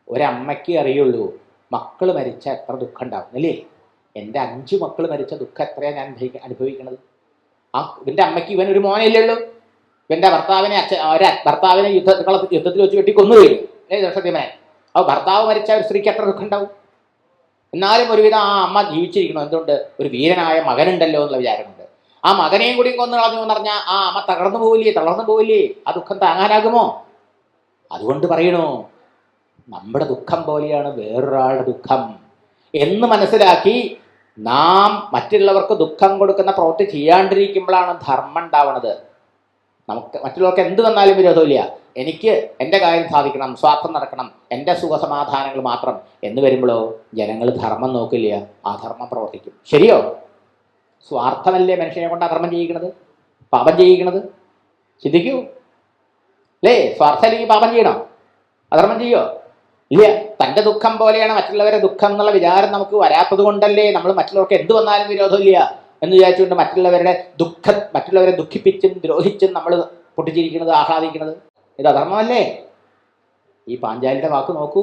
ഒരമ്മയ്ക്ക് അറിയുള്ളൂ മക്കൾ മരിച്ച എത്ര ദുഃഖം ഉണ്ടാവും അല്ലേ? എൻ്റെ 5 മക്കൾ മരിച്ച ദുഃഖം എത്രയാണ് ഞാൻ അനുഭവിക്കുന്നത്. ഇവന്റെ അമ്മയ്ക്ക് ഇവൻ ഒരു മോനല്ലേ ഉള്ളൂ. ഇവന്റെ ഭർത്താവിനെ ഭർത്താവിനെ യുദ്ധത്തിൽ വെച്ച് വെട്ടി കൊന്നുകഴിഞ്ഞു അല്ലേ ദശരഥമനെ. അപ്പോൾ ഭർത്താവ് മരിച്ച ഒരു സ്ത്രീക്ക് എത്ര ദുഃഖം ഉണ്ടാവും. എന്നാലും ഒരുവിധം ആ അമ്മ ജീവിച്ചിരിക്കണം. എന്തുകൊണ്ട്? ഒരു വീരനായ മകനുണ്ടല്ലോ എന്നുള്ള വിചാരമുണ്ട്. ആ മകനെയും കൂടി കൊന്നു കളഞ്ഞു എന്ന് പറഞ്ഞാൽ ആ അമ്മ തളർന്നു പോവില്ലേ? ആ ദുഃഖം താങ്ങാനാകുമോ? അതുകൊണ്ട് പറയണു, നമ്മുടെ ദുഃഖം പോലെയാണ് വേറൊരാളുടെ ദുഃഖം എന്ന് മനസ്സിലാക്കി നാം മറ്റുള്ളവർക്ക് ദുഃഖം കൊടുക്കുന്ന പ്രവൃത്തി ചെയ്യാണ്ടിരിക്കുമ്പോഴാണ് ധർമ്മം ഉണ്ടാവണത്. നമുക്ക് മറ്റുള്ളവർക്ക് എന്ത് വന്നാലും വിരോധമില്ല. എനിക്ക് എൻ്റെ കാര്യം സാധിക്കണം, സ്വാർത്ഥം നടക്കണം, എൻ്റെ സുഖസമാധാനങ്ങൾ മാത്രം എന്ന് വരുമ്പോഴോ ജനങ്ങൾ ധർമ്മം നോക്കില്ല, അധർമ്മം പ്രവർത്തിക്കും. ശരിയോ? സ്വാർത്ഥമല്ലേ മനുഷ്യനെ കൊണ്ട് അധർമ്മം ചെയ്യിക്കണത്, പാപം ചെയ്യിക്കണത്? ചിന്തിക്കൂ അല്ലേ? സ്വാർത്ഥം അല്ലെങ്കിൽ പാപം ചെയ്യണോ? അധർമ്മം ചെയ്യോ? ഇല്ല. തൻ്റെ ദുഃഖം പോലെയാണ് മറ്റുള്ളവരെ ദുഃഖം എന്നുള്ള വിചാരം നമുക്ക് വരാത്തത് കൊണ്ടല്ലേ നമ്മൾ മറ്റുള്ളവർക്ക് എന്ത് വന്നാലും വിരോധമില്ല എന്ന് വിചാരിച്ചുകൊണ്ട് മറ്റുള്ളവരെ ദുഃഖിപ്പിച്ചും ദ്രോഹിച്ചും നമ്മൾ പൊട്ടിച്ചിരിക്കുന്നത്, ആഹ്ലാദിക്കുന്നത്. ഇത് അധർമ്മമല്ലേ? ഈ പാഞ്ചാലിയുടെ വാക്ക് നോക്കൂ.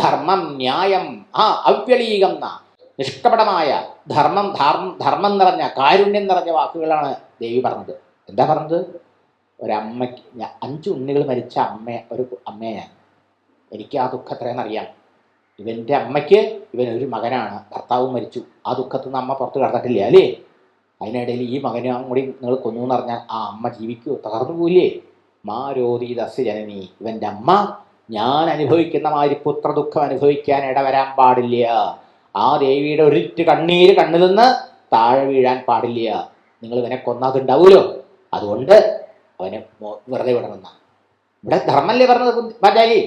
ധർമ്മം, ന്യായം, അവ്യളീകം എന്ന നിഷ്കപടമായ ധർമ്മം നിറഞ്ഞ, കാരുണ്യം നിറഞ്ഞ വാക്കുകളാണ് ദേവി പറഞ്ഞത്. എന്താ പറഞ്ഞത്? ഒരമ്മയ്ക്ക് 5 ഉണ്ണികൾ മരിച്ച ഒരു അമ്മയെ ഞാൻ, എനിക്ക് ആ ദുഃഖം എത്രയെന്നറിയാം. ഇവൻ്റെ അമ്മയ്ക്ക് ഇവനൊരു മകനാണ്, ഭർത്താവും മരിച്ചു. ആ ദുഃഖത്തിൽ നിന്ന് അമ്മ പുറത്ത് കടന്നിട്ടില്ല അല്ലേ? അതിനിടയിൽ ഈ മകനും കൂടി നിങ്ങൾ കൊന്നു എന്ന് പറഞ്ഞാൽ ആ അമ്മ ജീവിക്കുമോ? തകർന്നു പോയില്ലേ? മാരോതി ദസ്യ ജനനി, ഇവൻ്റെ അമ്മ ഞാൻ അനുഭവിക്കുന്ന മാതിരി പുത്ര ദുഃഖം അനുഭവിക്കാൻ ഇടവരാൻ പാടില്ല. ആ ദേവിയുടെ ഒരിറ്റ് കണ്ണീര് കണ്ണിൽ നിന്ന് താഴെ വീഴാൻ പാടില്ല. നിങ്ങൾ ഇവനെ കൊന്നതുണ്ടാവുമല്ലോ, അതുകൊണ്ട് അവനെ വെറുതെ വിടണമെന്ന. ഇവിടെ ധർമ്മല്ലേ പറഞ്ഞത് പാഞ്ചാലി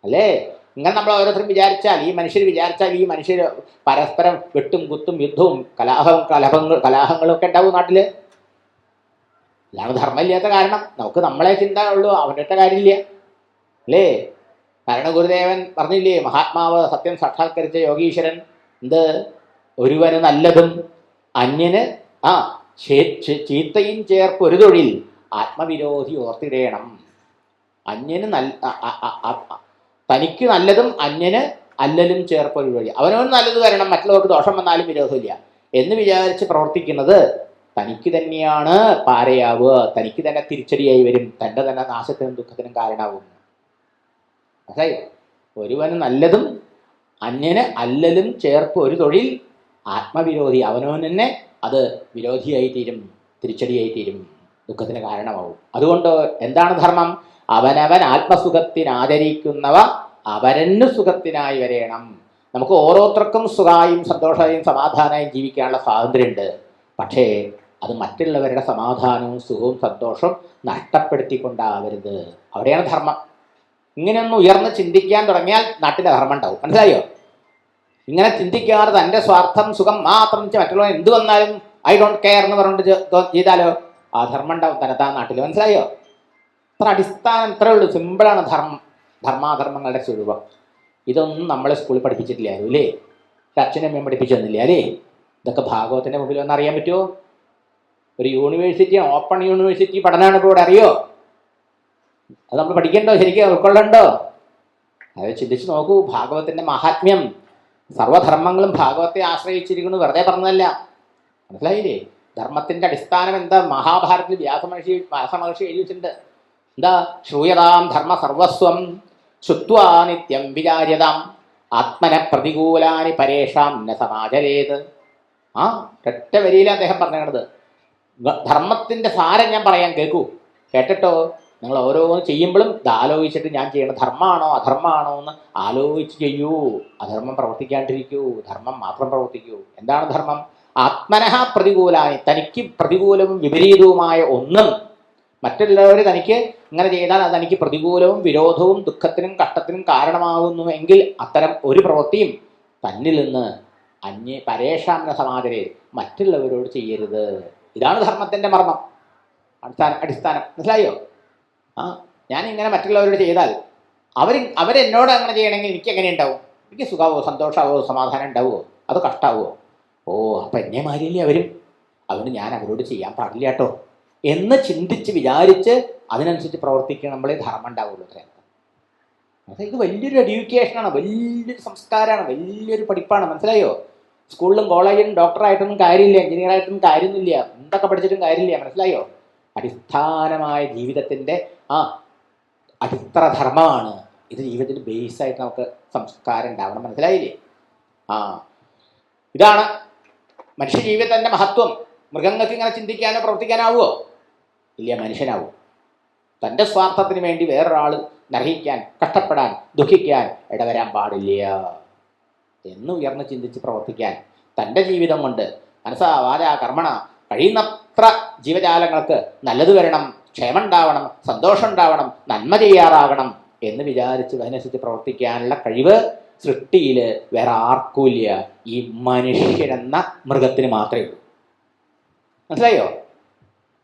അല്ലേ? ഇങ്ങനെ നമ്മൾ ഓരോരുത്തരും വിചാരിച്ചാൽ, ഈ മനുഷ്യർ പരസ്പരം വെട്ടും കുത്തും യുദ്ധവും കലാഹങ്ങളും ഒക്കെ ഉണ്ടാവും നാട്ടില്. ഇതാണ് ധർമ്മമില്ലാത്ത കാരണം. നമുക്ക് നമ്മളെ ചിന്ത ഉള്ളൂ, അവൻ്റെ കാര്യമില്ല അല്ലേ? ഭരണഗുരുദേവൻ പറഞ്ഞില്ലേ, മഹാത്മാവ് സത്യം സാക്ഷാത്കരിച്ച യോഗീശ്വരൻ, എന്ത്? ഒരുവന് നല്ലതും അന്യന് ചീത്തയും ചേർപ്പ് ഒരു തൊഴിൽ, ആത്മവിരോധി ഓർത്തിടേണം. തനിക്ക് നല്ലതും അന്യന് അല്ലലും ചേർപ്പൊരു വഴി. അവനവന് നല്ലത് വരണം, മറ്റുള്ളവർക്ക് ദോഷം വന്നാലും വിരോധമില്ല എന്ന് വിചാരിച്ച് പ്രവർത്തിക്കുന്നത് തനിക്ക് തന്നെയാണ് പാരയാവുക, തനിക്ക് തന്നെ തിരിച്ചടിയായി വരും, തൻ്റെ തന്നെ നാശത്തിനും ദുഃഖത്തിനും കാരണമാവും. മനസ്സിലായോ? ഒരുവന് നല്ലതും അന്യന് അല്ലലും ചേർപ്പ് ഒരു തൊഴിൽ, ആത്മവിരോധി, അവനവൻ തന്നെ അത് വിരോധിയായി തീരും, തിരിച്ചടിയായി തീരും, ദുഃഖത്തിന് കാരണമാവും. അതുകൊണ്ട് എന്താണ് ധർമ്മം? അവനവൻ ആത്മസുഖത്തിനാദരിക്കുന്നവ അവരന് സുഖത്തിനായി വരേണം. നമുക്ക് ഓരോരുത്തർക്കും സുഖമായും സന്തോഷമായും സമാധാനമായും ജീവിക്കാനുള്ള സ്വാതന്ത്ര്യമുണ്ട്. പക്ഷേ അത് മറ്റുള്ളവരുടെ സമാധാനവും സുഖവും സന്തോഷവും നഷ്ടപ്പെടുത്തിക്കൊണ്ടാവരുത്. അവിടെയാണ് ധർമ്മം. ഇങ്ങനെയൊന്ന് ഉയർന്ന് ചിന്തിക്കാൻ തുടങ്ങിയാൽ നാട്ടിലെ ധർമ്മം ഉണ്ടാവും. മനസ്സിലായോ? ഇങ്ങനെ ചിന്തിക്കാതെ തൻ്റെ സ്വാർത്ഥം സുഖം മാത്രം മറ്റുള്ളവർ എന്ത് വന്നാലും ഐ ഡോണ്ട് കെയർ എന്ന് പറഞ്ഞിട്ട് ചെയ്താലോ ആ ധർമ്മം ഉണ്ടാവും തനതാ നാട്ടിൽ. മനസ്സിലായോ? അത്ര അടിസ്ഥാനം, ഇത്രേ ഉള്ളൂ. സിമ്പിളാണ് ധർമാധർമ്മങ്ങളുടെ സ്വരൂപം. ഇതൊന്നും നമ്മളെ സ്കൂളിൽ പഠിപ്പിച്ചിട്ടില്ല അല്ലേ? അച്ഛനും അമ്മയും പഠിപ്പിച്ചു തന്നില്ല അല്ലേ? ഇതൊക്കെ ഭാഗവത്തിൻ്റെ മുമ്പിൽ വന്ന് അറിയാൻ പറ്റുമോ? ഒരു യൂണിവേഴ്സിറ്റി, ഓപ്പൺ യൂണിവേഴ്സിറ്റി പഠനമാണ് ഇപ്പോൾ ഇവിടെ, അറിയോ? അത് നമ്മൾ പഠിക്കണ്ടോ? ശരിക്കും ഉൾക്കൊള്ളണ്ടോ? അത് ചിന്തിച്ച് നോക്കൂ. ഭാഗവത്തിൻ്റെ മഹാത്മ്യം, സർവ്വധർമ്മങ്ങളും ഭാഗവത്തെ ആശ്രയിച്ചിരിക്കുന്നു, വെറുതെ പറഞ്ഞതല്ല. മനസ്സിലായില്ലേ? ധർമ്മത്തിൻ്റെ അടിസ്ഥാനം എന്താ? മഹാഭാരതത്തിൽ വ്യാസമഹർഷി എഴുതി വെച്ചിട്ടുണ്ട്. എന്താ? ശ്രൂയതാം ധർമ്മ സർവസ്വം ശ്രുത്വാ നിത്യം വിചാര്യതാം ആത്മന പ്രതികൂലാനി പരേഷാം ന സമാചരേത്. ഒറ്റ വരിയിൽ അദ്ദേഹം പറഞ്ഞത്. ധർമ്മത്തിൻ്റെ സാരം ഞാൻ പറയാൻ, കേൾക്കൂ, കേട്ടിട്ടോ. നിങ്ങൾ ഓരോന്ന് ചെയ്യുമ്പോഴും ഇത് ആലോചിച്ചിട്ട് ഞാൻ ചെയ്യണം, ധർമ്മമാണോ അധർമ്മമാണോ എന്ന് ആലോചിച്ച് ചെയ്യൂ. അധർമ്മം പ്രവർത്തിക്കാണ്ടിരിക്കൂ, ധർമ്മം മാത്രം പ്രവർത്തിക്കൂ. എന്താണ് ധർമ്മം? ആത്മനഃ പ്രതികൂലാനി, തനിക്ക് പ്രതികൂലവും വിപരീതവുമായ ഒന്നും മറ്റുള്ളവർ തനിക്ക് ഇങ്ങനെ ചെയ്താൽ അത് തനിക്ക് പ്രതികൂലവും വിരോധവും ദുഃഖത്തിനും കഷ്ടത്തിനും കാരണമാകുന്നു എങ്കിൽ അത്തരം ഒരു പ്രവൃത്തിയും തന്നിൽ നിന്ന് പരേഷാമ്ന സമാചരേ, മറ്റുള്ളവരോട് ചെയ്യരുത്. ഇതാണ് ധർമ്മത്തിൻ്റെ മർമ്മം, അടിസ്ഥാനം. മനസ്സിലായോ? ഞാനിങ്ങനെ മറ്റുള്ളവരോട് ചെയ്താൽ അവരെന്നോട് അങ്ങനെ ചെയ്യണമെങ്കിൽ എനിക്ക് എങ്ങനെ ഉണ്ടാവും? എനിക്ക് സുഖമാവോ, സന്തോഷമാവോ, സമാധാനം ഉണ്ടാവുമോ, അത് കഷ്ടാവുമോ? അപ്പം എന്നെ മാറിയില്ലേ അവരും, അതുകൊണ്ട് ഞാൻ അവരോട് ചെയ്യാൻ പാടില്ല കേട്ടോ എന്ന് ചിന്തിച്ച് വിചാരിച്ച് അതിനനുസരിച്ച് പ്രവർത്തിക്കുക നമ്മളെ ധർമ്മം ഉണ്ടാവുള്ളൂ. ഇത് വലിയൊരു എഡ്യൂക്കേഷനാണ്, വലിയൊരു സംസ്കാരമാണ്, വലിയൊരു പഠിപ്പാണ്. മനസ്സിലായോ? സ്കൂളിലും കോളേജിലും ഡോക്ടറായിട്ടൊന്നും കാര്യമില്ല, എഞ്ചിനീയറായിട്ടൊന്നും കാര്യമൊന്നുമില്ല, എന്തൊക്കെ പഠിച്ചിട്ടും കാര്യമില്ല. മനസ്സിലായോ? അടിസ്ഥാനമായ ജീവിതത്തിൻ്റെ അടിത്തറധർമ്മമാണ് ഇത്. ജീവിതത്തിൻ്റെ ബേസായിട്ട് നമുക്ക് സംസ്കാരം ഉണ്ടാവണം. മനസ്സിലായില്ലേ? ഇതാണ് മനുഷ്യ ജീവിതത്തിൻ്റെ മഹത്വം. മൃഗങ്ങൾക്ക് ഇങ്ങനെ ചിന്തിക്കാനോ പ്രവർത്തിക്കാനാവുമോ? ഇല്ല, മനുഷ്യനാവും. തൻ്റെ സ്വാർത്ഥത്തിന് വേണ്ടി വേറൊരാൾ നരഹിക്കാൻ, കഷ്ടപ്പെടാൻ, ദുഃഖിക്കാൻ ഇടവരാൻ പാടില്ല എന്ന് ഉയർന്ന് ചിന്തിച്ച് പ്രവർത്തിക്കാൻ തൻ്റെ ജീവിതം കൊണ്ട് മനസ്സാ വാച കർമ്മണ കഴിയുന്നത്ര ജീവജാലങ്ങൾക്ക് നല്ലത് വരണം, ക്ഷേമം ഉണ്ടാവണം, സന്തോഷം ഉണ്ടാവണം, നന്മ ചെയ്യാറാകണം എന്ന് വിചാരിച്ച് അതിനനുസരിച്ച് പ്രവർത്തിക്കാനുള്ള കഴിവ് സൃഷ്ടിയിൽ വേറെ ആർക്കുമില്ല. ഈ മനുഷ്യനെന്ന മൃഗത്തിന് മാത്രമേ ഉള്ളൂ. മനസ്സിലായോ?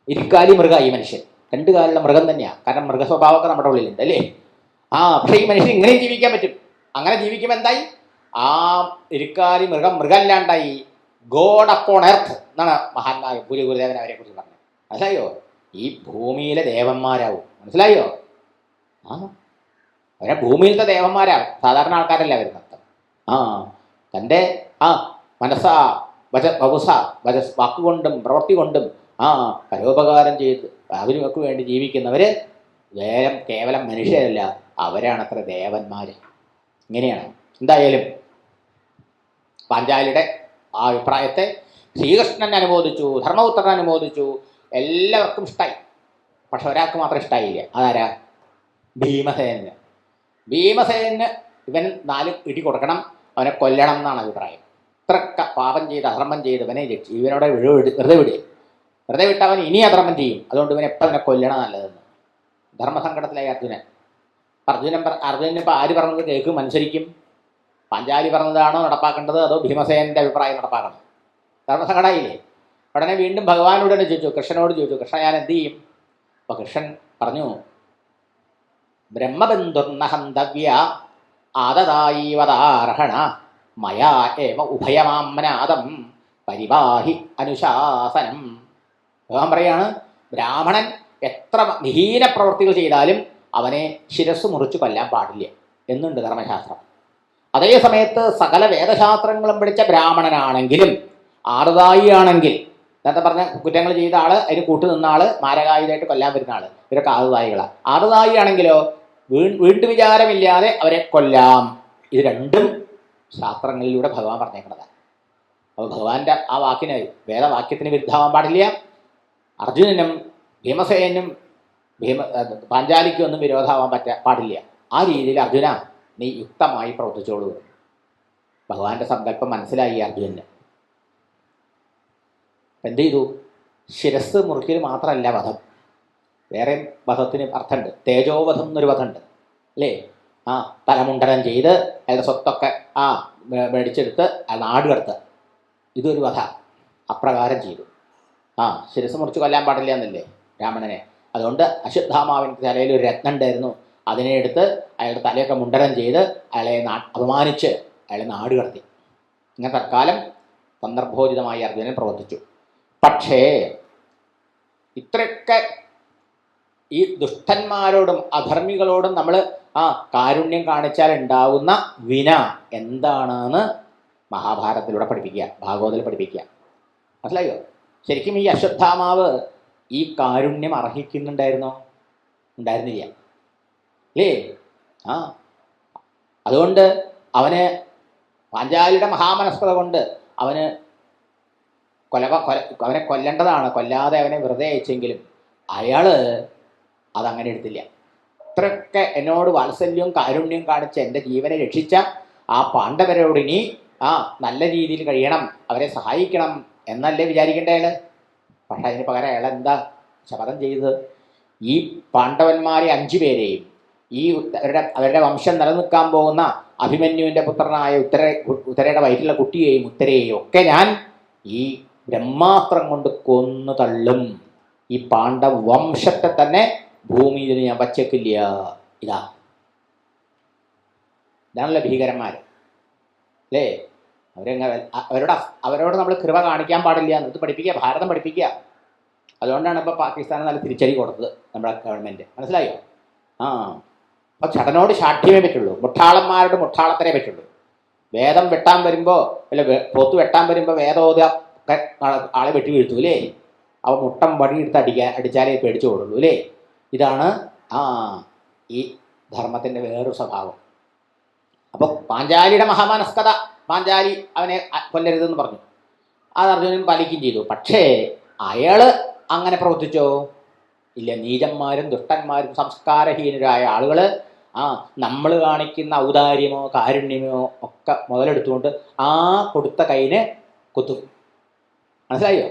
ഇരുക്കാലി മൃഗ ഈ മനുഷ്യൻ, രണ്ടു കാലുള്ള മൃഗം തന്നെയാണ്. കാരണം മൃഗസ്വഭാവമൊക്കെ നമ്മുടെ ഉള്ളിലുണ്ട് അല്ലേ? പക്ഷേ ഈ മനുഷ്യൻ ഇങ്ങനെയും ജീവിക്കാൻ പറ്റും. അങ്ങനെ ജീവിക്കുമ്പോൾ എന്തായി? ആ ഇരുക്കാലി മൃഗം മൃഗമല്ലാണ്ടായി. ഗോഡ് അപ്പോൺ എർത്ത് എന്നാണ് മഹാന്മാർ ഗുരുദേവൻ അവരെ കുറിച്ച് പറഞ്ഞത്. മനസ്സിലായോ? ഈ ഭൂമിയിലെ ദേവന്മാരാവും. മനസ്സിലായോ? അവരെ ഭൂമിയിലത്തെ ദേവന്മാരാവും. സാധാരണ ആൾക്കാരല്ല വരുന്നത്. തൻ്റെ മനസ്സാ വപുസ വാക്കുകൊണ്ടും പ്രവൃത്തി കൊണ്ടും പരോപകാരം ചെയ്ത് അവർക്ക് വേണ്ടി ജീവിക്കുന്നവര് കേവലം മനുഷ്യരല്ല, അവരാണത്ര ദേവന്മാര്. ഇങ്ങനെയാണ്. എന്തായാലും പാഞ്ചാലിയുടെ ആ അഭിപ്രായത്തെ ശ്രീകൃഷ്ണൻ അനുമോദിച്ചു, ധർമ്മപുത്രൻ അനുമോദിച്ചു, എല്ലാവർക്കും ഇഷ്ടമായി. പക്ഷെ ഒരാൾക്ക് മാത്രം ഇഷ്ടമായില്ല. അതാരാ? ഭീമസേനന്. ഭീമസേനന് ഇവൻ 4 ഇടി കൊടുക്കണം, അവനെ കൊല്ലണം എന്നാണ് അഭിപ്രായം. ഇത്രക്ക പാപം ചെയ്ത് അധർമ്മം ചെയ്ത് ഇവനെ ഇവനോടെ വെറുതെ വിട്ട് അവൻ ഇനി അധർമ്മം ചെയ്യും. അതുകൊണ്ട് ഇവനെ എപ്പോൾ അവനെ കൊല്ലണം നല്ലതെന്ന് ധർമ്മസങ്കടത്തിലായി അർജുനൻ. അർജുനന് ഇപ്പം ആര് പറഞ്ഞത് കേൾക്കും, അനുസരിക്കും? പാഞ്ചാലി പറഞ്ഞതാണോ നടപ്പാക്കേണ്ടത്, അതോ ഭീമസേനൻ്റെ അഭിപ്രായം നടപ്പാക്കണം? ധർമ്മസങ്കടമായില്ലേ? ഉടനെ വീണ്ടും ഭഗവാനോട് തന്നെ ചോദിച്ചു, കൃഷ്ണനോട് ചോദിച്ചു, കൃഷ്ണ ഞാൻ എന്ത് ചെയ്യും? അപ്പോൾ കൃഷ്ണൻ പറഞ്ഞു, ബ്രഹ്മബന്ധുർന ഹന്തവ്യ ആദതായീവതാർഹണ മയാ ഏവ ഉഭയമാമനാദം പരിവാഹി അനുശാസനം. ഭഗവാൻ പറയാണ്, ബ്രാഹ്മണൻ എത്ര വിഹീന പ്രവൃത്തികൾ ചെയ്താലും അവനെ ശിരസ് മുറിച്ചു കൊല്ലാൻ പാടില്ല എന്നുണ്ട് ധർമ്മശാസ്ത്രം. അതേ സമയത്ത് സകല വേദശാസ്ത്രങ്ങളും പഠിച്ച ബ്രാഹ്മണനാണെങ്കിലും ആറുതായി ആണെങ്കിൽ, നേരത്തെ പറഞ്ഞ കുറ്റങ്ങൾ ചെയ്ത ആള്, അതിന് കൂട്ടു നിന്ന ആള്, മാരകായുധമായിട്ട് കൊല്ലാൻ വരുന്ന ആള്, ഇവരൊക്കെ ആറുതായികളാണ്. ആറുതായി ആണെങ്കിലോ വീണ്ടു വിചാരമില്ലാതെ അവരെ കൊല്ലാം. ഇത് രണ്ടും ശാസ്ത്രങ്ങളിലൂടെ ഭഗവാൻ പറഞ്ഞേക്കുന്നതാണ്. അപ്പോൾ ഭഗവാന്റെ ആ വാക്കിന്, വേദവാക്യത്തിന് വിരുദ്ധമാവാൻ പാടില്ല. അർജുനനും ഭീമസേനും പാഞ്ചാലിക്കും ഒന്നും വിരോധമാവാൻ പാടില്ല. ആ രീതിയിൽ അർജുന നീ യുക്തമായി പ്രവർത്തിച്ചോളൂ. ഭഗവാന്റെ സങ്കല്പം മനസ്സിലായി അർജുനന്. എന്ത് ചെയ്തു? ശിരസ് മുറിക്കൽ മാത്രമല്ല വധം, വേറെ വധത്തിന് അർത്ഥമുണ്ട്. തേജോവധം എന്നൊരു വധമുണ്ട് അല്ലേ? തലമുണ്ടനം ചെയ്ത് അയാളുടെ സ്വത്തൊക്കെ മേടിച്ചെടുത്ത് അയാൾ നാട് കടത്തുക, ഇതൊരു വധ. അപ്രകാരം ചെയ്തു. ശിരസ് മുറിച്ച് കൊല്ലാൻ പാടില്ല എന്നല്ലേ ബ്രാഹ്മണനെ. അതുകൊണ്ട് അശ്വത്ഥാമാവിൻ്റെ തലയിൽ ഒരു രത്നം ഉണ്ടായിരുന്നു, അതിനെ എടുത്ത് അയാളുടെ തലയൊക്കെ മുണ്ടനം ചെയ്ത് അയാളെ അപമാനിച്ച് അയാളെ നാട് കടത്തി. ഇങ്ങനെ തൽക്കാലം സന്ദർഭോചിതമായി അർജുനൻ പ്രവർത്തിച്ചു. പക്ഷേ ഇത്രയൊക്കെ ഈ ദുഷ്ടന്മാരോടും അധർമ്മികളോടും നമ്മൾ കാരുണ്യം കാണിച്ചാൽ ഉണ്ടാവുന്ന വിന എന്താണെന്ന് മഹാഭാരതത്തിലൂടെ പഠിപ്പിക്കുക, ഭാഗവതത്തിൽ പഠിപ്പിക്കുക. മനസ്സിലായോ? ശരിക്കും ഈ അശ്വത്ഥാമാവ് ഈ കാരുണ്യം അർഹിക്കുന്നുണ്ടായിരുന്നോ? ഉണ്ടായിരുന്നില്ല അല്ലേ? അതുകൊണ്ട് അവന് പാഞ്ചാലിയുടെ മഹാമനസ്കത കൊണ്ട് അവനെ കൊല്ലേണ്ടതാണ്, കൊല്ലാതെ അവനെ വെറുതെ അയച്ചെങ്കിലും അയാൾ അതങ്ങനെ എടുത്തില്ല. ഇത്രയൊക്കെ എന്നോട് വാത്സല്യവും കാരുണ്യം കാണിച്ച് എൻ്റെ ജീവനെ രക്ഷിച്ച ആ പാണ്ഡവരോട് ഇനി നല്ല രീതിയിൽ കഴിയണം, അവരെ സഹായിക്കണം എന്നല്ലേ വിചാരിക്കേണ്ട അയാൾ. പക്ഷെ അതിന് പകരം അയാൾ എന്താ ശപഥം ചെയ്തത്? ഈ പാണ്ഡവന്മാരെ 5 പേരെയും ഈ അവരുടെ വംശം നിലനിൽക്കാൻ പോകുന്ന അഭിമന്യുവിൻ്റെ പുത്രനായ ഉത്തരയുടെ വയറ്റിലുള്ള കുട്ടിയെയും ഉത്തരയെയും ഒക്കെ ഞാൻ ഈ ബ്രഹ്മാസ്ത്രം കൊണ്ട് കൊന്നു തള്ളും. ഈ പാണ്ഡവ വംശത്തെ തന്നെ ഭൂമിയിൽ ഞാൻ വച്ചേക്കില്ല. ഇതാണല്ലോ ഭീകരന്മാർ അല്ലേ? അവരോട് നമ്മൾ കൃപ കാണിക്കാൻ പാടില്ല എന്നിട്ട് പഠിപ്പിക്കുക, ഭാരതം പഠിപ്പിക്കുക. അതുകൊണ്ടാണ് ഇപ്പോൾ പാകിസ്ഥാന് നല്ല തിരിച്ചടി കൊടുത്തത് നമ്മുടെ ഗവൺമെൻറ്. മനസ്സിലായോ? അപ്പോൾ ചടനോട് ശാഠ്യമേ പറ്റുള്ളൂ, മുട്ടാളന്മാരോട് മുട്ടാളത്തിനേ പറ്റുള്ളൂ. വേദം വെട്ടാൻ വരുമ്പോൾ അല്ല പോത്ത് വെട്ടാൻ വരുമ്പോൾ വേദോദ ആളെ വെട്ടി വീഴ്ത്തു അല്ലേ? അവ മുട്ടം വടിയെടുത്ത് അടിച്ചാലേ പേടിച്ചു ഓടുള്ളൂ അല്ലേ? ഇതാണ് ഈ ധർമ്മത്തിൻ്റെ വേറൊരു സ്വഭാവം. അപ്പോൾ പാഞ്ചാലിയുടെ മഹാമാനസ്കത, പാഞ്ചാലി അവനെ കൊല്ലരുതെന്ന് പറഞ്ഞു, അത് അർജുനൻ പാലിക്കുകയും ചെയ്തു. പക്ഷേ അയാൾ അങ്ങനെ പ്രവർത്തിച്ചോ? ഇല്ല. നീചന്മാരും ദുഷ്ടന്മാരും സംസ്കാരഹീനരായ ആളുകൾ നമ്മൾ കാണിക്കുന്ന ഔദാര്യമോ കാരുണ്യമോ ഒക്കെ മുതലെടുത്തുകൊണ്ട് കൊടുത്ത കൈന് കൊത്തും. മനസ്സിലായോ?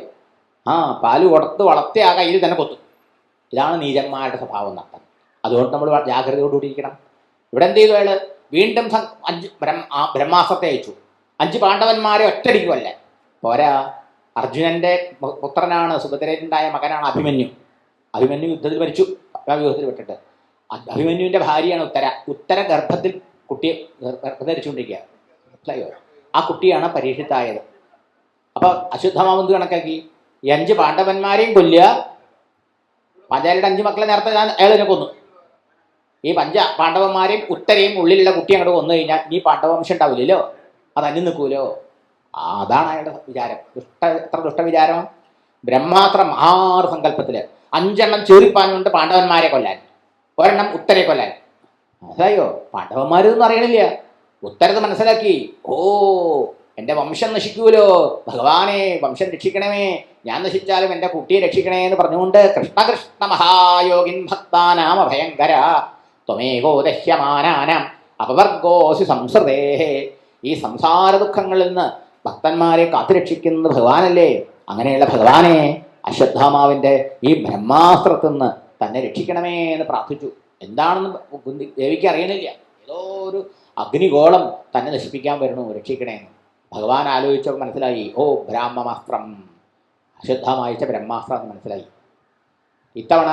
പാല് കൊടുത്ത് വളർത്തി ആ കയ്യിൽ തന്നെ കൊത്തും. ഇതാണ് നീചന്മാരുടെ സ്വഭാവം എന്നർത്ഥം. അതുകൊണ്ട് നമ്മൾ ജാഗ്രതയോടുകൂടിയിരിക്കണം. ഇവിടെ എന്ത് ചെയ്തു അയാൾ? വീണ്ടും 5 ബ്രഹ്മാസ്ത്രത്തെ അയച്ചു. 5 പാണ്ഡവന്മാരെ ഒറ്റടിക്കുമല്ലേ പോരാ. അർജുനന്റെ പുത്രനാണ്, സുഭദ്രയുണ്ടായ മകനാണ് അഭിമന്യു. അഭിമന്യു യുദ്ധത്തിൽ മരിച്ചു, വ്യൂഹത്തിൽ വിട്ടിട്ട്. അഭിമന്യുവിന്റെ ഭാര്യയാണ് ഉത്തര ഗർഭത്തിൽ കുട്ടിയെ ഗർഭം ധരിച്ചുകൊണ്ടിരിക്കുക. മനസ്സിലായോ? ആ കുട്ടിയാണ് പരീക്ഷിത്തായത്. അപ്പൊ അശ്വത്ഥമാവന്ത് കണക്കാക്കി 5 പാണ്ഡവന്മാരെയും കൊല്ലുക, പാഞ്ചാലിയുടെ 5 മക്കളെ നേരത്തെ അയാളിനെ കൊന്നു. ഈ 5 പാണ്ഡവന്മാരെയും ഉത്തരയും ഉള്ളിലുള്ള കുട്ടി അങ്ങോട്ട് കൊന്നു കഴിഞ്ഞാൽ ഈ പാണ്ഡവവംശം ഉണ്ടാവില്ലല്ലോ, അത് അന്യം നിൽക്കൂലോ. അതാണ് അയാളുടെ വിചാരം. എത്ര ദുഷ്ടവിചാരമാണ്! ബ്രഹ്മാസ്ത്ര മഹാസങ്കല്പത്തില് 5 എണ്ണം ചേറിപ്പാഞ്ഞുകൊണ്ട് പാണ്ഡവന്മാരെ കൊല്ലാൻ, 1 എണ്ണം ഉത്തരെ കൊല്ലാൻ. മനസ്സിലായോ? പാണ്ഡവന്മാരൊന്നും അറിയണില്ല. ഉത്തരത് മനസ്സിലാക്കി, എൻ്റെ വംശം നശിക്കൂലോ, ഭഗവാനെ വംശം രക്ഷിക്കണമേ, ഞാൻ നശിച്ചാലും എൻ്റെ കുട്ടിയെ രക്ഷിക്കണേ എന്ന് പറഞ്ഞുകൊണ്ട് കൃഷ്ണ കൃഷ്ണ മഹായോഗിൻ ഭക്താനാം അഭയങ്കര ത്വമേകോ ദഹ്യമാനാനാം അപവർഗോസി സംസൃതേ. ഈ സംസാര ദുഃഖങ്ങളിൽ നിന്ന് ഭക്തന്മാരെ കാത്തുരക്ഷിക്കുന്നത് ഭഗവാനല്ലേ? അങ്ങനെയുള്ള ഭഗവാനെ അശ്വത്ഥാമാവിൻ്റെ ഈ ബ്രഹ്മാസ്ത്രത്തിൽ നിന്ന് തന്നെ രക്ഷിക്കണമേ എന്ന് പ്രാർത്ഥിച്ചു. എന്താണെന്ന് ദേവിക്ക് അറിയണില്ല. ഏതോ ഒരു അഗ്നിഗോളം തന്നെ നശിപ്പിക്കാൻ വരണു, രക്ഷിക്കണേന്ന്. ഭഗവാൻ ആലോചിച്ചപ്പോൾ മനസ്സിലായി, ബ്രാഹ്മമാസ്ത്രം, അശ്വത്ഥാമയച്ച ബ്രഹ്മാസ്ത്രം എന്ന് മനസ്സിലായി. ഇത്തവണ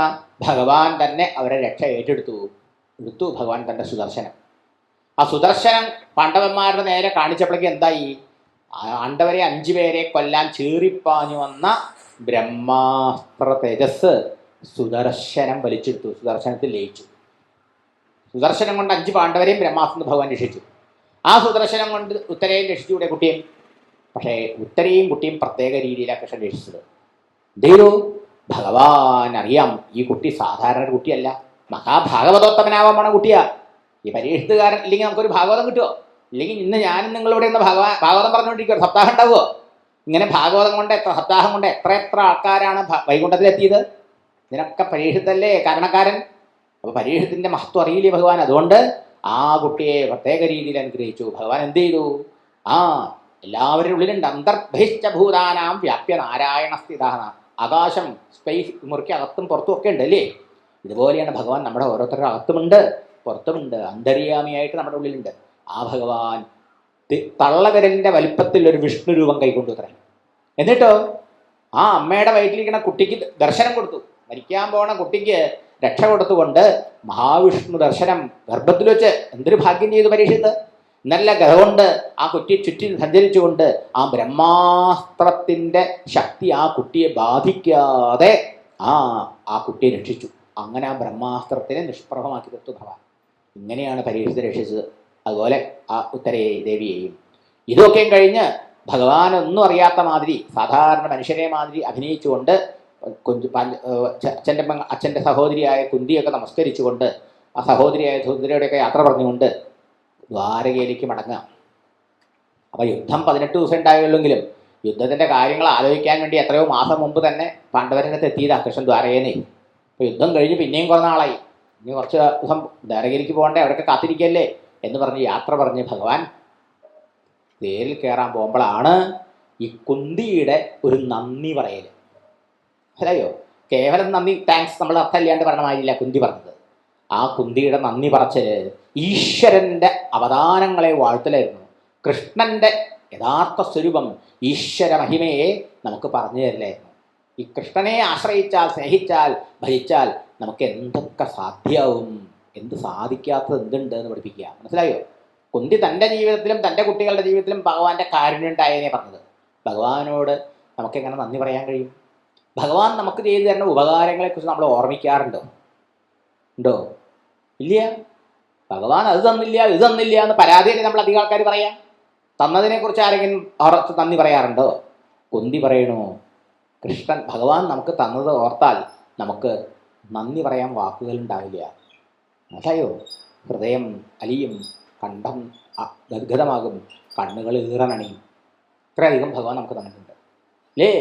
ഭഗവാൻ തന്നെ അവരെ രക്ഷ എടുത്തു ഭഗവാൻ തൻ്റെ സുദർശനം. ആ സുദർശനം പാണ്ഡവന്മാരുടെ നേരെ കാണിച്ചപ്പോഴേക്ക് എന്തായി? പാണ്ഡവരെ 5 പേരെ കൊല്ലാൻ ചീറിപ്പാഞ്ഞു വന്ന ബ്രഹ്മാസ്ത്ര തേജസ് സുദർശനം വലിച്ചെടുത്തു, സുദർശനത്തിൽ ലയിച്ചു. സുദർശനം കൊണ്ട് 5 പാണ്ഡവരെയും ബ്രഹ്മാസ്ത്രത്തിൽ ഭഗവാൻ രക്ഷിച്ചു. ആ സുദർശനം കൊണ്ട് ഉത്തരയും രക്ഷിച്ചുകൂടെ കുട്ടിയും? പക്ഷേ ഉത്തരയും കുട്ടിയും പ്രത്യേക രീതിയിലാണ് കൃഷ്ണൻ രക്ഷിച്ചത്. എന്തേലോ ഭഗവാൻ അറിയാം, ഈ കുട്ടി സാധാരണ ഒരു കുട്ടിയല്ല, മഹാഭാഗവതോത്തമനാവാൻ പോണ കുട്ടിയാ. ഈ പരീക്ഷത്തുകാരൻ ഇല്ലെങ്കിൽ നമുക്കൊരു ഭാഗവതം കിട്ടുമോ? ഇല്ലെങ്കിൽ ഇന്ന് ഞാനും നിങ്ങളിവിടെ നിന്ന് ഭാഗവതം പറഞ്ഞുകൊണ്ടിരിക്കുക, സപ്താഹം ഉണ്ടാവുമോ? ഇങ്ങനെ ഭാഗവതം കൊണ്ട് സപ്താഹം കൊണ്ട് എത്ര ആൾക്കാരാണ് വൈകുണ്ഠത്തിലെത്തിയത്? ഇതിനൊക്കെ പരീക്ഷത്തല്ലേ കാരണക്കാരൻ. അപ്പോൾ പരീക്ഷത്തിൻ്റെ മഹത്വം അറിയില്ലേ ഭഗവാൻ? അതുകൊണ്ട് ആ കുട്ടിയെ പ്രത്യേക രീതിയിൽ അനുഗ്രഹിച്ചു. ഭഗവാൻ എന്ത് ചെയ്തു? എല്ലാവരുടെ ഉള്ളിലുണ്ട്. അന്തർബഹിശ്ച ഭൂതാനാം വ്യാപ്യ നാരായണ സ്ഥിതാന. ആകാശം, സ്പേസ് മുറിക്ക് അകത്തും പുറത്തും ഒക്കെ ഉണ്ട് അല്ലേ? ഇതുപോലെയാണ് ഭഗവാൻ നമ്മുടെ ഓരോരുത്തരുടെ അകത്തുമുണ്ട് പുറത്തുമുണ്ട്, അന്തര്യാമിയായിട്ട് നമ്മുടെ ഉള്ളിലുണ്ട്. ആ ഭഗവാൻ തള്ളവിരലിൻ്റെ വലിപ്പത്തിൽ ഒരു വിഷ്ണു രൂപം കൈക്കൊണ്ടു അത്രേ. എന്നിട്ടോ അമ്മയുടെ വയറ്റിലിരിക്കുന്ന കുട്ടിക്ക് ദർശനം കൊടുത്തു. മരിക്കാൻ പോണ കുട്ടിക്ക് രക്ഷ കൊടുത്തുകൊണ്ട് മഹാവിഷ്ണു ദർശനം ഗർഭത്തിൽ വെച്ച്. എന്തൊരു ഭാഗ്യം ചെയ്തു പരീക്ഷിത്ത്! നല്ല ഗ്രഹമുണ്ട് ആ കുട്ടിയെ ചുറ്റി സഞ്ചരിച്ചുകൊണ്ട് ആ ബ്രഹ്മാസ്ത്രത്തിൻ്റെ ശക്തി ആ കുട്ടിയെ ബാധിക്കാതെ ആ കുട്ടിയെ രക്ഷിച്ചു. അങ്ങനെ ആ ബ്രഹ്മാസ്ത്രത്തിനെ നിഷ്പ്രഭമാക്കി തീർത്തു ഭഗവാൻ. ഇങ്ങനെയാണ് പരീക്ഷിച്ച് രക്ഷിച്ചത്. അതുപോലെ ആ ഉത്തരയെ ദേവിയെയും. ഇതൊക്കെയും കഴിഞ്ഞ് ഭഗവാൻ ഒന്നും അറിയാത്ത മാതിരി സാധാരണ മനുഷ്യരെ മാതിരി അഭിനയിച്ചുകൊണ്ട് അച്ഛൻ്റെ സഹോദരിയായ കുന്തിയൊക്കെ നമസ്കരിച്ചുകൊണ്ട് ആ സഹോദരിയായ സുന്ദരിയുടെയൊക്കെ യാത്ര പറഞ്ഞുകൊണ്ട് ദ്വാരകയിലേക്ക് മടങ്ങുക. അപ്പോൾ യുദ്ധം 18 ദിവസം ഉണ്ടായുള്ളെങ്കിലും യുദ്ധത്തിൻ്റെ കാര്യങ്ങൾ ആലോചിക്കാൻ വേണ്ടി എത്രയോ മാസം മുമ്പ് തന്നെ പാണ്ഡവരടുത്ത് എത്തിയതാണ് കൃഷ്ണൻ ദ്വാരകേനെ. അപ്പോൾ യുദ്ധം കഴിഞ്ഞ് പിന്നെയും കുറേ നാളായി. ഇനി കുറച്ച് ദിവസം ദ്വാരകയിലേക്ക് പോകണ്ടേ, അവിടെയൊക്കെ കാത്തിരിക്കല്ലേ എന്ന് പറഞ്ഞ് യാത്ര പറഞ്ഞ് ഭഗവാൻ തേരിൽ കയറാൻ പോകുമ്പോഴാണ് ഈ കുന്തിയുടെ ഒരു നന്ദി പറയൽ. മനസ്സിലായോ? കേവലം നന്ദി, താങ്ക്സ് നമ്മൾ അർത്ഥമില്ലാണ്ട് പറഞ്ഞ മാതിരില്ല കുന്തി പറഞ്ഞത്. ആ കുന്തിയുടെ നന്ദി പറച്ചല് ഈശ്വരൻ്റെ അവദാനങ്ങളെ വാഴ്ത്തലായിരുന്നു. കൃഷ്ണൻ്റെ യഥാർത്ഥ സ്വരൂപം ഈശ്വര മഹിമയെ നമുക്ക് പറഞ്ഞു തരില്ലായിരുന്നു. ഈ കൃഷ്ണനെ ആശ്രയിച്ചാൽ, സ്നേഹിച്ചാൽ, ഭജിച്ചാൽ നമുക്ക് എന്തൊക്കെ സാധ്യമാവും, എന്ത് സാധിക്കാത്തത് എന്തുണ്ട് എന്ന് പഠിപ്പിക്കുക. മനസ്സിലായോ? കുന്തി തൻ്റെ ജീവിതത്തിലും തൻ്റെ കുട്ടികളുടെ ജീവിതത്തിലും ഭഗവാന്റെ കാരുണ്യം ഉണ്ടായതിനെ പറഞ്ഞത്. ഭഗവാനോട് നമുക്കെങ്ങനെ നന്ദി പറയാൻ കഴിയും? ഭഗവാൻ നമുക്ക് ചെയ്തു തരുന്ന ഉപകാരങ്ങളെക്കുറിച്ച് നമ്മൾ ഓർമ്മിക്കാറുണ്ടോ? ഉണ്ടോ? ഇല്ല. ഭഗവാൻ അത് തന്നില്ല ഇത് തന്നില്ല എന്ന് പരാതിയല്ലേ നമ്മൾ അധികം ആൾക്കാർ പറയാം. തന്നതിനെക്കുറിച്ച് ആരെങ്കിലും ഓർത്ത് നന്ദി പറയാറുണ്ടോ? കുന്തി പറയണു, കൃഷ്ണൻ ഭഗവാൻ നമുക്ക് തന്നത് ഓർത്താൽ നമുക്ക് നന്ദി പറയാൻ വാക്കുകൾ ഉണ്ടാവില്ല. മനസ്സിലായോ? ഹൃദയം അലിയും, കണ്ഠം ഗദ്ഗതമാകും, കണ്ണുകൾ ഈറനണിയും. ഇത്രയധികം ഭഗവാൻ നമുക്ക് തന്നിട്ടുണ്ട് അല്ലേ?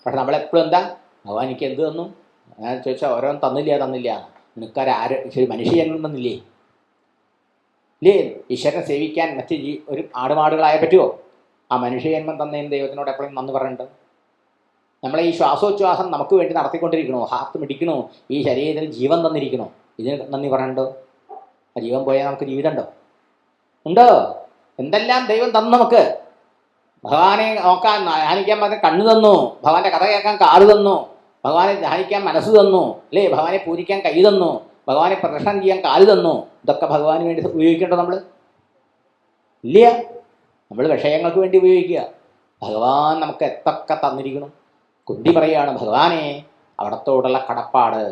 പക്ഷെ നമ്മളെപ്പോഴും എന്താ, ഭഗവാൻ എനിക്ക് എന്ത് തന്നു? ഞാൻ ചോദിച്ചാൽ ഓരോന്നും തന്നില്ല. നിനക്കാര് ശരി മനുഷ്യജന്മം തന്നില്ലേ ഇല്ലേ? ഈശ്വരനെ സേവിക്കാൻ മറ്റ് ഒരു ആടുമാടുകളായ പറ്റുമോ? ആ മനുഷ്യജന്മം തന്നതിന് ദൈവത്തിനോട് എപ്പോഴും നന്ദി പറയണ്ട്. നമ്മളെ ഈ ശ്വാസോച്ഛ്വാസം നമുക്ക് വേണ്ടി നടത്തിക്കൊണ്ടിരിക്കണോ? ഹാർട്ട് മിടിക്കണോ? ഈ ശരീരത്തിന് ജീവൻ തന്നിരിക്കണോ? ഇതിന് നന്ദി പറയണ്ടോ? ആ ജീവൻ പോയാൽ നമുക്ക് ജീവിതം ഉണ്ടോ? എന്തെല്ലാം ദൈവം തന്നു നമുക്ക്. ഭഗവാനെ നോക്കാൻ ധ്യാനിക്കാൻ പറഞ്ഞ കണ്ണ് തന്നു, ഭഗവാന്റെ കഥ കേൾക്കാൻ കാത് തന്നു, ഭഗവാനെ ധ്യാനിക്കാൻ മനസ്സ് തന്നു അല്ലേ? ഭഗവാനെ പൂജിക്കാൻ കൈ തന്നു, ഭഗവാനെ പ്രദർശനം ചെയ്യാൻ കാല് തന്നു. ഇതൊക്കെ ഭഗവാന് വേണ്ടി ഉപയോഗിക്കണ്ടോ നമ്മൾ? ഇല്ല. നമ്മൾ വിഷയങ്ങൾക്ക് വേണ്ടി ഉപയോഗിക്കുക. ഭഗവാൻ നമുക്ക് എത്തൊക്കെ തന്നിരിക്കണം. കുന്തി പറയാണ്, ഭഗവാനെ അവിടത്തോടുള്ള കടപ്പാട്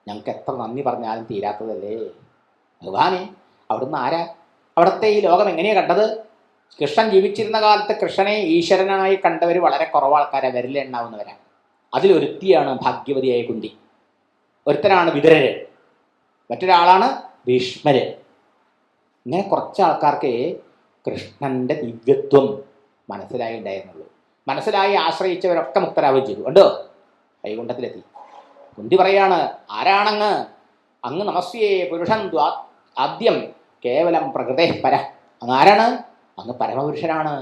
ഞങ്ങൾക്ക് എത്ര നന്ദി പറഞ്ഞാലും തീരാത്തതല്ലേ. ഭഗവാനെ അവിടുന്ന് ആരാ? അവിടുത്തെ ഈ ലോകം എങ്ങനെയാണ് കണ്ടത്? കൃഷ്ണൻ ജീവിച്ചിരുന്ന കാലത്ത് കൃഷ്ണനെ ഈശ്വരനായി കണ്ടവർ വളരെ കുറവ് ആൾക്കാരെ, വിരലെണ്ണാവുന്നവരാണ്. അതിലൊരുത്തിയാണ് ഭാഗ്യവതിയായ കുന്തി. ഒരുത്തനാണ് വിതുരര്, മറ്റൊരാളാണ് ഭീഷ്മര്. ഇങ്ങനെ കുറച്ച് ആൾക്കാർക്ക് കൃഷ്ണന്റെ ദിവ്യത്വം മനസ്സിലായി മനസ്സിലായി ആശ്രയിച്ചവരൊക്കെ മുക്തരാവുകയും ചെയ്തു. കണ്ടോ? വൈകുണ്ഠത്തിലെത്തി. കുന്തി പറയാണ്, ആരാണങ്ങ്? അങ്ങ് നമസ്യേ പുരുഷൻ ആദ്യം കേവലം പ്രകൃതേ പര. അങ്ങ് ആരാണ്? അങ്ങ് പരമപുരുഷനാണ്.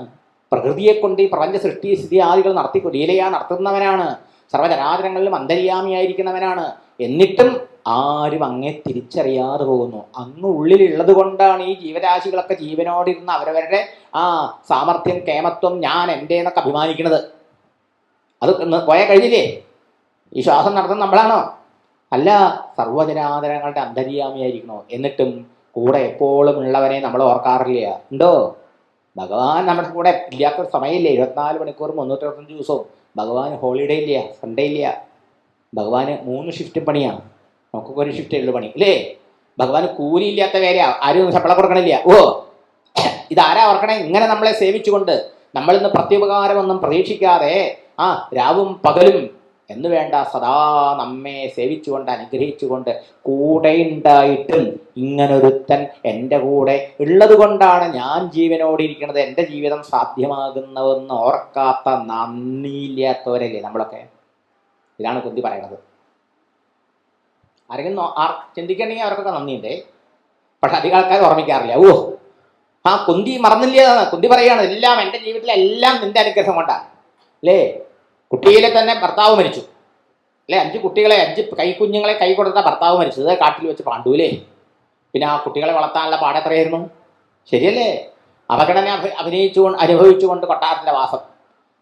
പ്രകൃതിയെ കൊണ്ട് ഈ പ്രപഞ്ച സൃഷ്ടി സ്ഥിതി ആദികൾ ലീലയാ നടത്തുന്നവനാണ്. സർവ്വചരാചരങ്ങളിലും അന്തര്യാമിയായിരിക്കുന്നവനാണ്. എന്നിട്ടും ആരും അങ്ങേ തിരിച്ചറിയാതെ പോകുന്നു. അങ്ങ് ഉള്ളിലുള്ളത് കൊണ്ടാണ് ഈ ജീവരാശികളൊക്കെ ജീവനോടിരുന്ന് അവരവരുടെ സാമർഥ്യം, കേമത്വം, ഞാൻ എൻ്റെ എന്നൊക്കെ അഭിമാനിക്കുന്നത്. അത് പോയാൽ കഴിഞ്ഞില്ലേ? ഈ ശ്വാസം നടത്തുന്ന നമ്മളാണോ? അല്ല, സർവ്വചരാചരങ്ങളുടെ അന്തര്യാമിയായിരിക്കണോ? എന്നിട്ടും കൂടെ എപ്പോഴും ഉള്ളവനെ നമ്മൾ ഓർക്കാറില്ല. ഉണ്ടോ? ഭഗവാൻ നമ്മുടെ കൂടെ ഇല്ലാത്തൊരു സമയമില്ലേ? 24 മണിക്കൂർ 365 ദിവസവും ഭഗവാൻ ഹോളിഡേ ഇല്ല, സൺഡേ ഇല്ല. ഭഗവാന് 3 ഷിഫ്റ്റ് പണിയാണ്. നമുക്കൊക്കെ ഒരു ഷിഫ്റ്റേ ഉള്ളു പണി അല്ലേ? ഭഗവാന് കൂലിയില്ലാത്ത വേലയാ, ആരും ശമ്പളം കൊടുക്കണില്ല. ഇതാരാ ഓർക്കണേ? ഇങ്ങനെ നമ്മളെ സേവിച്ചുകൊണ്ട് നമ്മളിന്ന് പ്രത്യുപകാരമൊന്നും പ്രതീക്ഷിക്കാതെ രാവും പകലും എന്ന് വേണ്ട സദാ നമ്മെ സേവിച്ചുകൊണ്ട് അനുഗ്രഹിച്ചുകൊണ്ട് കൂടെ ഉണ്ടായിട്ടും ഇങ്ങനൊരുത്തൻ എൻ്റെ കൂടെ ഉള്ളത് കൊണ്ടാണ് ഞാൻ ജീവനോടിരിക്കുന്നത്, എൻ്റെ ജീവിതം സാധ്യമാകുന്നതെന്ന് ഓർക്കാത്ത നന്ദിയില്ലാത്തവരല്ലേ നമ്മളൊക്കെ? ഇതാണ് കുന്തി പറയണത്. ആരെങ്കിലും ചിന്തിക്കണമെങ്കിൽ അവർക്കൊക്കെ നന്ദിയുണ്ട്. പക്ഷെ അധികം ആൾക്കാർ ഓർമ്മിക്കാറില്ല. കുന്തി മറന്നില്ല. കുന്തി പറയാണ്, എല്ലാം എൻ്റെ ജീവിതത്തിലെല്ലാം നിന്റെ അനുഗ്രഹം കൊണ്ടാണ് അല്ലേ? കുട്ടിയിലെ തന്നെ ഭർത്താവ് മരിച്ചു അല്ലേ? 5 കുട്ടികളെ 5 കൈക്കുഞ്ഞുങ്ങളെ കൈ കൊടുത്ത ഭർത്താവ് മരിച്ചത് കാട്ടിൽ വെച്ച് പാണ്ഡുവില്ലേ? പിന്നെ ആ കുട്ടികളെ വളർത്താനുള്ള പാട് എത്രയായിരുന്നു? ശരിയല്ലേ? അപകടനെ അനുഭവിച്ചുകൊണ്ട് കൊട്ടാരത്തിലെ വാസം.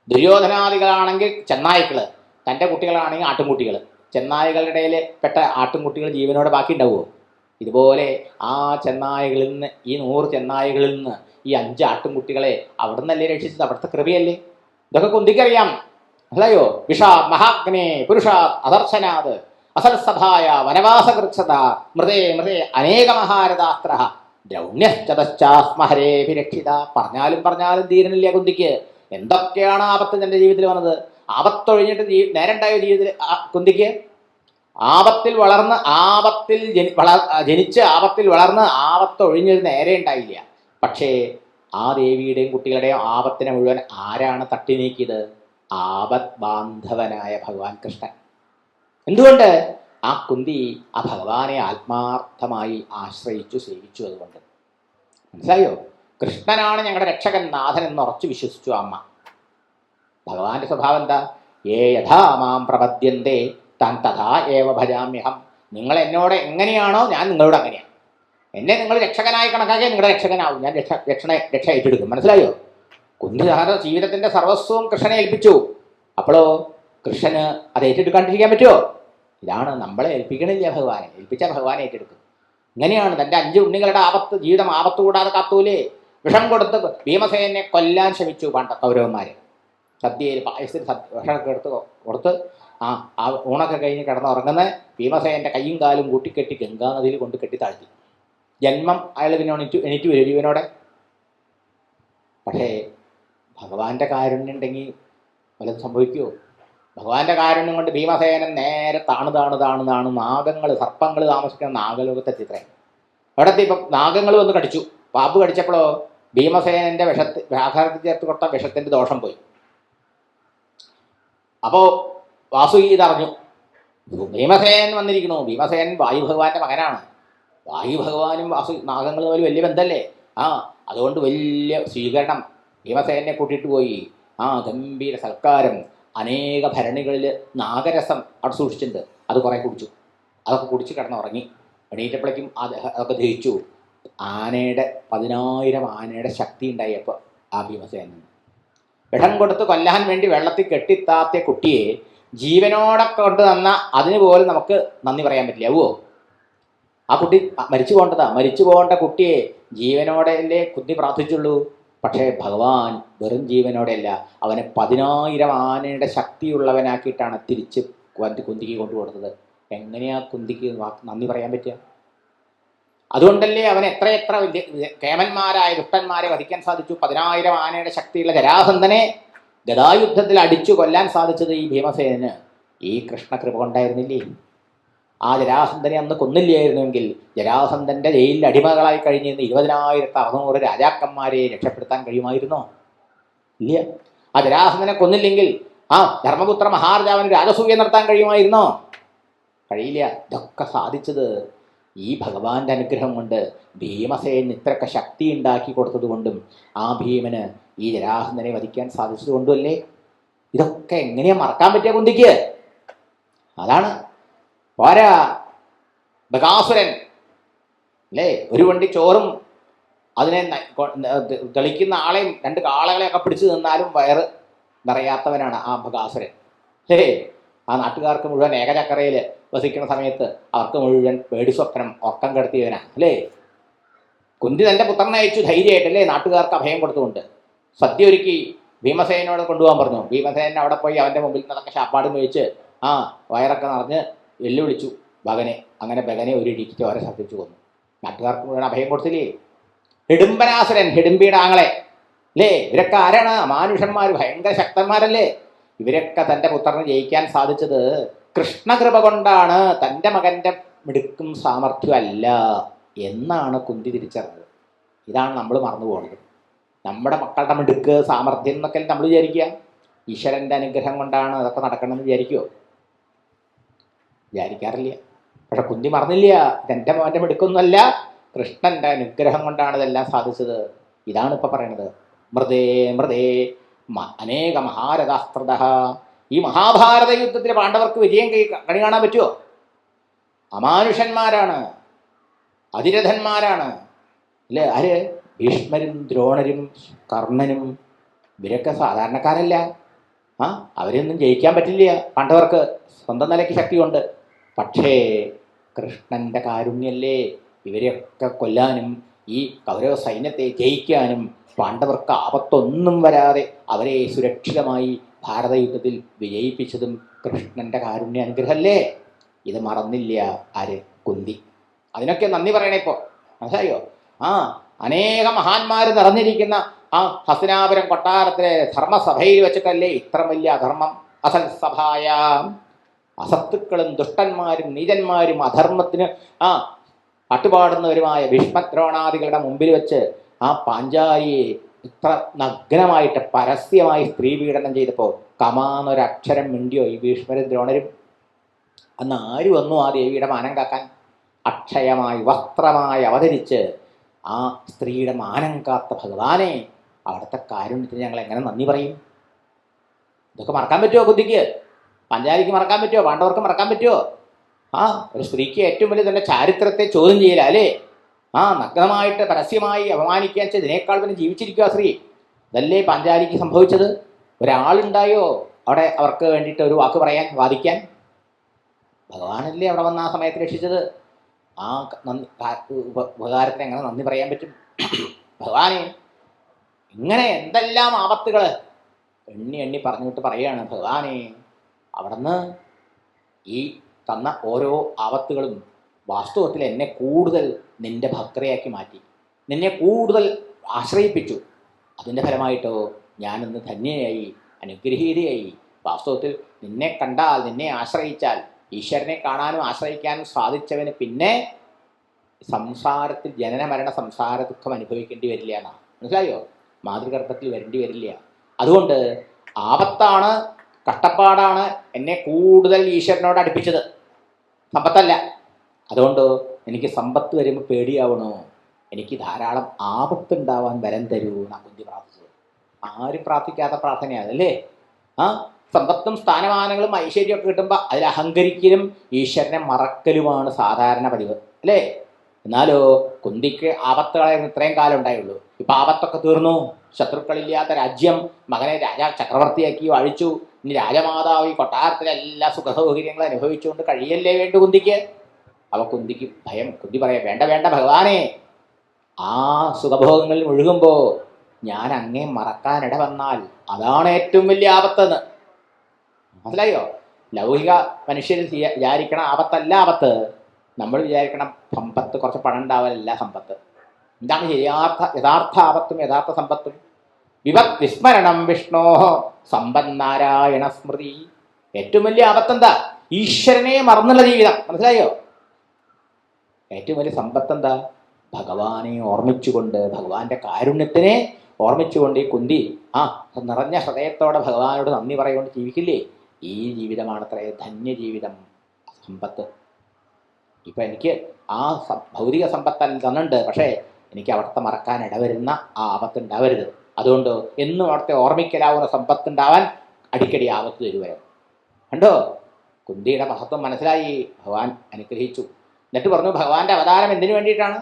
ദുര്യോധനാദികളാണെങ്കിൽ ചെന്നായ്ക്കള്, തൻ്റെ കുട്ടികളാണെങ്കിൽ ആട്ടുംകുട്ടികൾ. ചെന്നായ്കളുടെ ഇടയിൽ പെട്ട ആട്ടുംകുട്ടികൾ ജീവനോടെ ബാക്കി ഉണ്ടാവുമോ? ഇതുപോലെ ആ ചെന്നായകളിൽ നിന്ന്, ഈ 100 ചെന്നായകളിൽ നിന്ന് ഈ 5 ആട്ടുംകുട്ടികളെ അവിടെ നിന്നല്ലേ രക്ഷിച്ചത്? അവിടുത്തെ കൃപയല്ലേ? ഇതൊക്കെ കുന്തിക്കറിയാം. അല്ലയോ? വിഷാദ് മഹാഗ്നേ പുരുഷാദ് അദർശനാദ് അസൽസഭായ വനവാസകൃച്ഛത മൃതേ അനേക മഹാരഥാസ്ത്ര ദ്രൗണ്യശ്ചതശ്ചാസ്മഹരേഭിരക്ഷിത. പറഞ്ഞാലും തീരണില്ല കുന്തിക്ക്. എന്തൊക്കെയാണ് ആപത്ത് തൻ്റെ ജീവിതത്തിൽ വന്നത്? ആപത്തൊഴിഞ്ഞിട്ട് നേരണ്ടായ ജീവിതത്തിൽ കുന്തിക്ക് ആപത്തിൽ വളർന്ന് ജനിച്ച് ആപത്തിൽ വളർന്ന് ആപത്തൊഴിഞ്ഞൊരു നേരെ ഉണ്ടായില്ല. പക്ഷേ ആ ദേവിയുടെയും കുട്ടികളുടെയും ആപത്തിനെ മുഴുവൻ ആരാണ് തട്ടി നീക്കിയത്? ആപത് ബാന്ധവനായ ഭഗവാൻ കൃഷ്ണൻ. എന്തുകൊണ്ട്? ആ കുന്തി ആ ഭഗവാനെ ആത്മാർത്ഥമായി ആശ്രയിച്ചു സേവിച്ചു. അതുകൊണ്ട് മനസ്സിലായോ? കൃഷ്ണനാണ് ഞങ്ങളുടെ രക്ഷകൻ, നാഥൻ എന്ന് ഉറച്ചു വിശ്വസിച്ചു അമ്മ. ഭഗവാന്റെ സ്വഭാവം എന്താ? ഏ യഥാ മാം പ്രപദ്യന്തേ താൻ തഥാ ഏവ ഭജാമ്യഹം. നിങ്ങൾ എന്നോട് എങ്ങനെയാണോ ഞാൻ നിങ്ങളോട് അങ്ങനെയാണ്. എന്നെ നിങ്ങൾ രക്ഷകനായി കണക്കാക്കിയാൽ നിങ്ങളുടെ രക്ഷകനാവും. ഞാൻ രക്ഷ ഏറ്റെടുക്കും. മനസ്സിലായോ? കുന്തി ജീവിതത്തിന്റെ സർവസ്വവും കൃഷ്ണനെ ഏൽപ്പിച്ചു. അപ്പോഴോ കൃഷ്ണന് അത് ഏറ്റെടുക്കാണ്ടിരിക്കാൻ പറ്റുമോ? ഇതാണ് നമ്മളെ ഏൽപ്പിക്കണില്ല ഭഗവാനെ. ഏൽപ്പിച്ച ഭഗവാനെ ഏറ്റെടുക്കും. ഇങ്ങനെയാണ് തൻ്റെ 5 ഉണ്ണികളുടെ ജീവിതം ആപത്ത് കൂടാതെ കാത്തൂലേ? വിഷം കൊടുത്ത് ഭീമസേനെ കൊല്ലാൻ ശ്രമിച്ചു കൗരവന്മാര്. സദ്യയിൽ പായസത്തിൽ വിഷമൊക്കെ കൊടുത്ത് ആ ഊണൊക്കെ കഴിഞ്ഞ് കിടന്നുറങ്ങുന്ന ഭീമസേൻ്റെ കൈയും കാലും കൂട്ടിക്കെട്ടി ഗംഗാനദിയിൽ കൊണ്ട് കെട്ടി താഴ്ത്തി. ജന്മം അയാൾ പിന്നെ എണീറ്റ് വരും ജീവനോടെ. പക്ഷേ ഭഗവാന്റെ കാരുണ്യം ഉണ്ടെങ്കിൽ വല്ലതും സംഭവിക്കുമോ? ഭഗവാന്റെ കാരുണ്യം കൊണ്ട് ഭീമസേനൻ നേരെ താണ് നാഗങ്ങൾ, സർപ്പങ്ങൾ താമസിക്കുന്ന നാഗലോകത്തെ ചിത്രം. അവിടത്തെ ഇപ്പം നാഗങ്ങൾ വന്ന് കടിച്ചു. പാമ്പ് കടിച്ചപ്പോഴോ ഭീമസേനന്റെ ആഹാരത്തിൽ ചേർത്ത് കൊടുത്ത വിഷത്തിന്റെ ദോഷം പോയി. അപ്പോ വാസുകി ഇതറിഞ്ഞു, ഭീമസേനൻ വന്നിരിക്കണു. ഭീമസേനൻ വായുഭഗവാന്റെ മകനാണ്. വായുഭഗവാനും നാഗങ്ങളും തമ്മിൽ വലിയ ബന്ധമല്ലേ? അതുകൊണ്ട് വലിയ സ്വീകരണം. ഭീമസേനെ കൂട്ടിയിട്ട് പോയി. ഗംഭീര സൽക്കാരം. അനേക ഭരണികളിൽ നാഗരസം അവിടെ സൂക്ഷിച്ചിട്ടുണ്ട്. അത് കുറേ കുടിച്ചു. അതൊക്കെ കുടിച്ച് കിടന്നുറങ്ങി. എണീറ്റപ്പോഴേക്കും അതൊക്കെ ദഹിച്ചു. 10,000 ആനയുടെ ശക്തി ഉണ്ടായപ്പോൾ ആ ഭീമസേനൻ വിഷം കൊടുത്ത് കൊല്ലാൻ വേണ്ടി വെള്ളത്തിൽ കെട്ടിത്താത്തിയ കുട്ടിയെ ജീവനോടെ കൊണ്ട് തന്ന അതിന് പോലും നമുക്ക് നന്ദി പറയാൻ പറ്റില്ല. ആ കുട്ടി മരിച്ചു പോകേണ്ടതാ. മരിച്ചു പോകേണ്ട കുട്ടിയെ ജീവനോടെയല്ലേ കുന്തി പ്രാർത്ഥിച്ചുള്ളൂ. പക്ഷേ ഭഗവാൻ വെറും ജീവനോടെയല്ല, അവനെ 10,000 ആനയുടെ ശക്തിയുള്ളവനാക്കിയിട്ടാണ് തിരിച്ച് കുന്തിക്ക് കൊണ്ടുകൊടുത്തത്. എങ്ങനെയാ കുന്തിക്ക് നന്ദി പറയാൻ പറ്റുക? അതുകൊണ്ടല്ലേ അവൻ എത്ര വലിയ കേമന്മാരായ ദുഷ്ടന്മാരെ വധിക്കാൻ സാധിച്ചു. 10,000 ആനയുടെ ശക്തിയുള്ള ജരാസന്ധനെ ഗദായുദ്ധത്തിൽ അടിച്ചു കൊല്ലാൻ സാധിച്ചത് ഈ ഭീമസേനന് ഈ കൃഷ്ണകൃപ കൊണ്ടായിരുന്നില്ലേ? ആ ജരാസന്ധനെ അന്ന് കൊന്നില്ലായിരുന്നുവെങ്കിൽ ജരാസന്ധന്റെ ജയിലിൽ അടിമകളായി കഴിഞ്ഞിരുന്ന 20,600 രാജാക്കന്മാരെ രക്ഷപ്പെടുത്താൻ കഴിയുമായിരുന്നോ? ഇല്ല. ആ ജരാസന്ധനെ കൊന്നില്ലെങ്കിൽ ധർമ്മപുത്ര മഹാരാജാവിന് രാജസൂയ നടത്താൻ കഴിയുമായിരുന്നോ? കഴിയില്ല. ഇതൊക്കെ സാധിച്ചത് ഈ ഭഗവാന്റെ അനുഗ്രഹം കൊണ്ട്, ഭീമസേന് ഇത്രയൊക്കെ ശക്തി ഉണ്ടാക്കി കൊടുത്തത് കൊണ്ടും ആ ഭീമന് ഈ ജരാസന്ധനെ വധിക്കാൻ സാധിച്ചത് കൊണ്ടുമല്ലേ? ഇതൊക്കെ എങ്ങനെയാ മറക്കാൻ പറ്റിയ കുന്തിക്ക്? അതാണ് പോരാ. ബകാസുരൻ അല്ലേ, ഒരു വണ്ടി ചോറും അതിനെ തെളിക്കുന്ന ആളെയും 2 കാളകളെയൊക്കെ പിടിച്ചു നിന്നാലും വയറ് നിറയാത്തവനാണ് ആ ബകാസുരൻ. ആ നാട്ടുകാർക്ക് മുഴുവൻ ഏകചക്രയിൽ വസിക്കുന്ന സമയത്ത് അവർക്ക് മുഴുവൻ പേടി സ്വപ്നം ഉറക്കം കെടുത്തിയവനാണ് അല്ലേ? കുന്തി തൻ്റെ പുത്രനെ അയച്ചു ധൈര്യമായിട്ടല്ലേ, നാട്ടുകാർക്ക് അഭയം കൊടുത്തുകൊണ്ട്. സദ്യ ഒരുക്കി ഭീമസേനോട് കൊണ്ടുപോകാൻ പറഞ്ഞു. ഭീമസേനൻ അവിടെ പോയി അവൻ്റെ മുമ്പിൽ നിന്നൊക്കെ ശാപ്പാടും കഴിച്ച് വയറൊക്കെ നിറഞ്ഞ് വെല്ലുവിളിച്ചു ഭഗനെ. അങ്ങനെ ഭഗനെ ഒരു ഇടിക്ക് ചോര ശബ്ദിച്ചു കൊന്നു. നാട്ടുകാർക്ക് മുഴുവൻ അഭയം കൊടുത്തില്ലേ? ഹിഡിംബനാസുരൻ, ഹിഡിംബിയുടെ ആങ്ങളെ അല്ലേ? ഇവരൊക്കെ ആരാണ്? അമാനുഷന്മാർ, ഭയങ്കര ശക്തന്മാരല്ലേ? ഇവരൊക്കെ തൻ്റെ പുത്രനെ ജയിക്കാൻ സാധിച്ചത് കൃഷ്ണകൃപ കൊണ്ടാണ്, തൻ്റെ മകൻ്റെ മിടുക്കും സാമർഥ്യം അല്ല എന്നാണ് കുന്തി തിരിച്ചറിഞ്ഞത്. ഇതാണ് നമ്മൾ മറന്നു പോകുന്നത്. നമ്മുടെ മക്കളുടെ മിടുക്ക് സാമർഥ്യം എന്നൊക്കെ നമ്മൾ വിചാരിക്കുക. ഈശ്വരൻ്റെ അനുഗ്രഹം കൊണ്ടാണ് അതൊക്കെ നടക്കണമെന്ന് വിചാരിക്കുമോ? വിചാരിക്കാറില്ല. പക്ഷെ കുന്തി മറന്നില്ല, എൻ്റെ മോൻ്റെ മിടുക്കൊന്നുമല്ല, കൃഷ്ണൻ്റെ അനുഗ്രഹം കൊണ്ടാണ് ഇതെല്ലാം സാധിച്ചത്. ഇതാണ് ഇപ്പം പറയണത്. മൃതേ മൃതേ അനേക മഹാരഥാസ്ത്രത. ഈ മഹാഭാരത യുദ്ധത്തിൽ പാണ്ഡവർക്ക് വിജയം കണി കാണാൻ പറ്റുമോ? അമാനുഷന്മാരാണ്, അതിരഥന്മാരാണ് അല്ലേ? ആര്? ഭീഷ്മരും ദ്രോണരും കർണനും. ഇവരൊക്കെ സാധാരണക്കാരല്ല. അവരൊന്നും ജയിക്കാൻ പറ്റില്ല പാണ്ഡവർക്ക്, സ്വന്തം നിലയ്ക്ക് ശക്തിയുണ്ട്. പക്ഷേ കൃഷ്ണൻ്റെ കാരുണ്യല്ലേ ഇവരെയൊക്കെ കൊല്ലാനും ഈ കൗരവ സൈന്യത്തെ ജയിക്കാനും പാണ്ഡവർക്ക് ആപത്തൊന്നും വരാതെ അവരെ സുരക്ഷിതമായി ഭാരതയുദ്ധത്തിൽ വിജയിപ്പിച്ചതും കൃഷ്ണൻ്റെ കാരുണ്യ അനുഗ്രഹമല്ലേ? ഇത് മറന്നില്ല ആര്? കുന്തി. അതിനൊക്കെ നന്ദി പറയണേ ഇപ്പോൾ. മനസ്സിലായോ? അനേക മഹാന്മാർ നിറഞ്ഞിരിക്കുന്ന ഹസ്തിനാപുരം കൊട്ടാരത്തിലെ ധർമ്മസഭയിൽ വെച്ചിട്ടല്ലേ ഇത്ര വലിയ അധർമ്മം? അസൽസഭായാം അസത്തുക്കളും ദുഷ്ടന്മാരും നീചന്മാരും അധർമ്മത്തിന് പട്ടുപാടുന്നവരുമായ ഭീഷ്മദ്രോണാദികളുടെ മുമ്പിൽ വെച്ച് പാഞ്ചാലിയെ ഇത്ര നഗ്നമായിട്ട് പരസ്യമായി സ്ത്രീ പീഡനം ചെയ്തപ്പോൾ കമാന്നൊരക്ഷരം മിണ്ടിയോ ഈ ഭീഷ്മരും ദ്രോണരും? അന്ന് ആര് വന്നു ആ ദേവിയുടെ മാനം കാക്കാൻ? അക്ഷയമായി വസ്ത്രമായി അവതരിച്ച് ആ സ്ത്രീയുടെ മാനം കാത്ത ഭഗവാനെ, അവിടുത്തെ കാരുണ്യത്തിന് ഞങ്ങൾ എങ്ങനെ നന്ദി പറയും? ഇതൊക്കെ മറക്കാൻ പറ്റുമോ കുന്തിക്ക്? പാഞ്ചാലിക്ക് മറക്കാൻ പറ്റുമോ? പാണ്ഡവർക്ക് മറക്കാൻ പറ്റുമോ? ഒരു സ്ത്രീക്ക് ഏറ്റവും വലിയ തൻ്റെ ചാരിത്രത്തെ ചോദ്യം ചെയ്യില്ല അല്ലേ? നഗ്നമായിട്ട് പരസ്യമായി അപമാനിക്കാൻ ഇതിനേക്കാൾ പിന്നെ ജീവിച്ചിരിക്കുക സ്ത്രീ. ഇതല്ലേ പാഞ്ചാലിക്ക് സംഭവിച്ചത്? ഒരാളുണ്ടായോ അവിടെ അവർക്ക് വേണ്ടിയിട്ട് ഒരു വാക്ക് പറയാൻ, വാദിക്കാൻ? ഭഗവാനല്ലേ അവിടെ വന്ന് ആ സമയത്ത് രക്ഷിച്ചത്. ഉപകാരത്തിന് എങ്ങനെ നന്ദി പറയാൻ പറ്റും? ഭഗവാനെ ഇങ്ങനെ എന്തെല്ലാം ആപത്തുകൾ എണ്ണി എണ്ണി പറഞ്ഞിട്ട് പറയുകയാണ്. ഭഗവാനെ അവിടുന്ന് ഈ തന്ന ഓരോ ആപത്തുകളും വാസ്തവത്തിൽ എന്നെ കൂടുതൽ നിൻ്റെ ഭക്തയാക്കി മാറ്റി, നിന്നെ കൂടുതൽ ആശ്രയിപ്പിച്ചു. അതിൻ്റെ ഫലമായിട്ടോ ഞാനിന്ന് ധന്യയായി, അനുഗ്രഹീതയായി. വാസ്തവത്തിൽ നിന്നെ കണ്ടാൽ, നിന്നെ ആശ്രയിച്ചാൽ, ഈശ്വരനെ കാണാനും ആശ്രയിക്കാനും സാധിച്ചവന് പിന്നെ സംസാരത്തിൽ ജനന മരണ സംസാര ദുഃഖം അനുഭവിക്കേണ്ടി വരില്ല എന്നാണ്. മനസ്സിലായോ? മാതൃഗർഭത്തിൽ വരേണ്ടി വരില്ല. അതുകൊണ്ട് ആപത്താണ്, കഷ്ടപ്പാടാണ് എന്നെ കൂടുതൽ ഈശ്വരനോട് അടുപ്പിച്ചത്, സമ്പത്തല്ല. അതുകൊണ്ട് എനിക്ക് സമ്പത്ത് വരുമ്പോൾ പേടിയാവണോ? എനിക്ക് ധാരാളം ആപത്തുണ്ടാവാൻ വരം തരൂ എന്നാ കുന്തി പ്രാർത്ഥിച്ചത്. ആരും പ്രാർത്ഥിക്കാത്ത പ്രാർത്ഥനയാണ് അല്ലേ? സമ്പത്തും സ്ഥാനമാനങ്ങളും ഐശ്വര്യമൊക്കെ കിട്ടുമ്പോൾ അതിൽ അഹങ്കരിക്കലും ഈശ്വരനെ മറക്കലുമാണ് സാധാരണ പതിവ് അല്ലേ? എന്നാലോ കുന്തിക്ക് ആപത്തുകളായിരുന്നു ഇത്രയും കാലം ഉണ്ടായുള്ളൂ. ഇപ്പം ആപത്തൊക്കെ തീർന്നു. ശത്രുക്കളില്ലാത്ത രാജ്യം, മകനെ ചക്രവർത്തിയാക്കി വാഴിച്ചു. ഇനി രാജമാതാവ് ഈ കൊട്ടാരത്തിലെ എല്ലാ സുഖസൗകര്യങ്ങളും അനുഭവിച്ചുകൊണ്ട് കഴിയല്ലേ വേണ്ടു കുന്തിക്ക്. അവ കുന്തിക്ക് ഭയം. കുന്തി പറയാം, വേണ്ട വേണ്ട ഭഗവാനെ, ആ സുഖഭോഗങ്ങളിൽ മുഴുകുമ്പോൾ ഞാൻ അങ്ങേ മറക്കാനിട വന്നാൽ അതാണ് ഏറ്റവും വലിയ ആപത്തെന്ന്. മനസ്സിലായോ? ലൗകിക മനുഷ്യർ വിചാരിക്കണ ആപത്തല്ല ആപത്ത്. നമ്മൾ വിചാരിക്കണം സമ്പത്ത്, കുറച്ച് പണം ഉണ്ടാവലല്ല സമ്പത്ത്. എന്താണ് യഥാർത്ഥ ആപത്തും യഥാർത്ഥ സമ്പത്തും? വിവത് വിസ്മരണം വിഷ്ണോ സമ്പന്നാരായണ സ്മൃതി. ഏറ്റവും വലിയ ആപത്തെന്താ? ഈശ്വരനെ മറന്നുള്ള ജീവിതം. മനസ്സിലായോ? ഏറ്റവും വലിയ സമ്പത്തെന്താ? ഭഗവാനെ ഓർമ്മിച്ചുകൊണ്ട്, ഭഗവാന്റെ കാരുണ്യത്തിനെ ഓർമ്മിച്ചുകൊണ്ട് ഈ കുന്തി നിറഞ്ഞ ഹൃദയത്തോടെ ഭഗവാനോട് നന്ദി പറയുകൊണ്ട് ജീവിക്കില്ലേ? ഈ ജീവിതമാണത്രേ ധന്യജീവിതം. സമ്പത്ത് ഇപ്പം എനിക്ക് ആ ഭൗതിക സമ്പത്തല്ല തന്നുണ്ട്, പക്ഷേ എനിക്ക് അവിടുത്തെ മറക്കാൻ ഇടവരുന്ന ആ ആപത്തുണ്ടാവരുത്. അതുകൊണ്ട് എന്നും അവിടുത്തെ ഓർമ്മിക്കലാവുന്ന സമ്പത്തുണ്ടാവാൻ അടിക്കടി ആപത്ത് തരുവരും. കണ്ടോ? കുന്തിയുടെ മഹത്വം മനസ്സിലായി. ഭഗവാൻ അനുഗ്രഹിച്ചു. എന്നിട്ട് പറഞ്ഞു, ഭഗവാന്റെ അവതാരം എന്തിനു വേണ്ടിയിട്ടാണ്?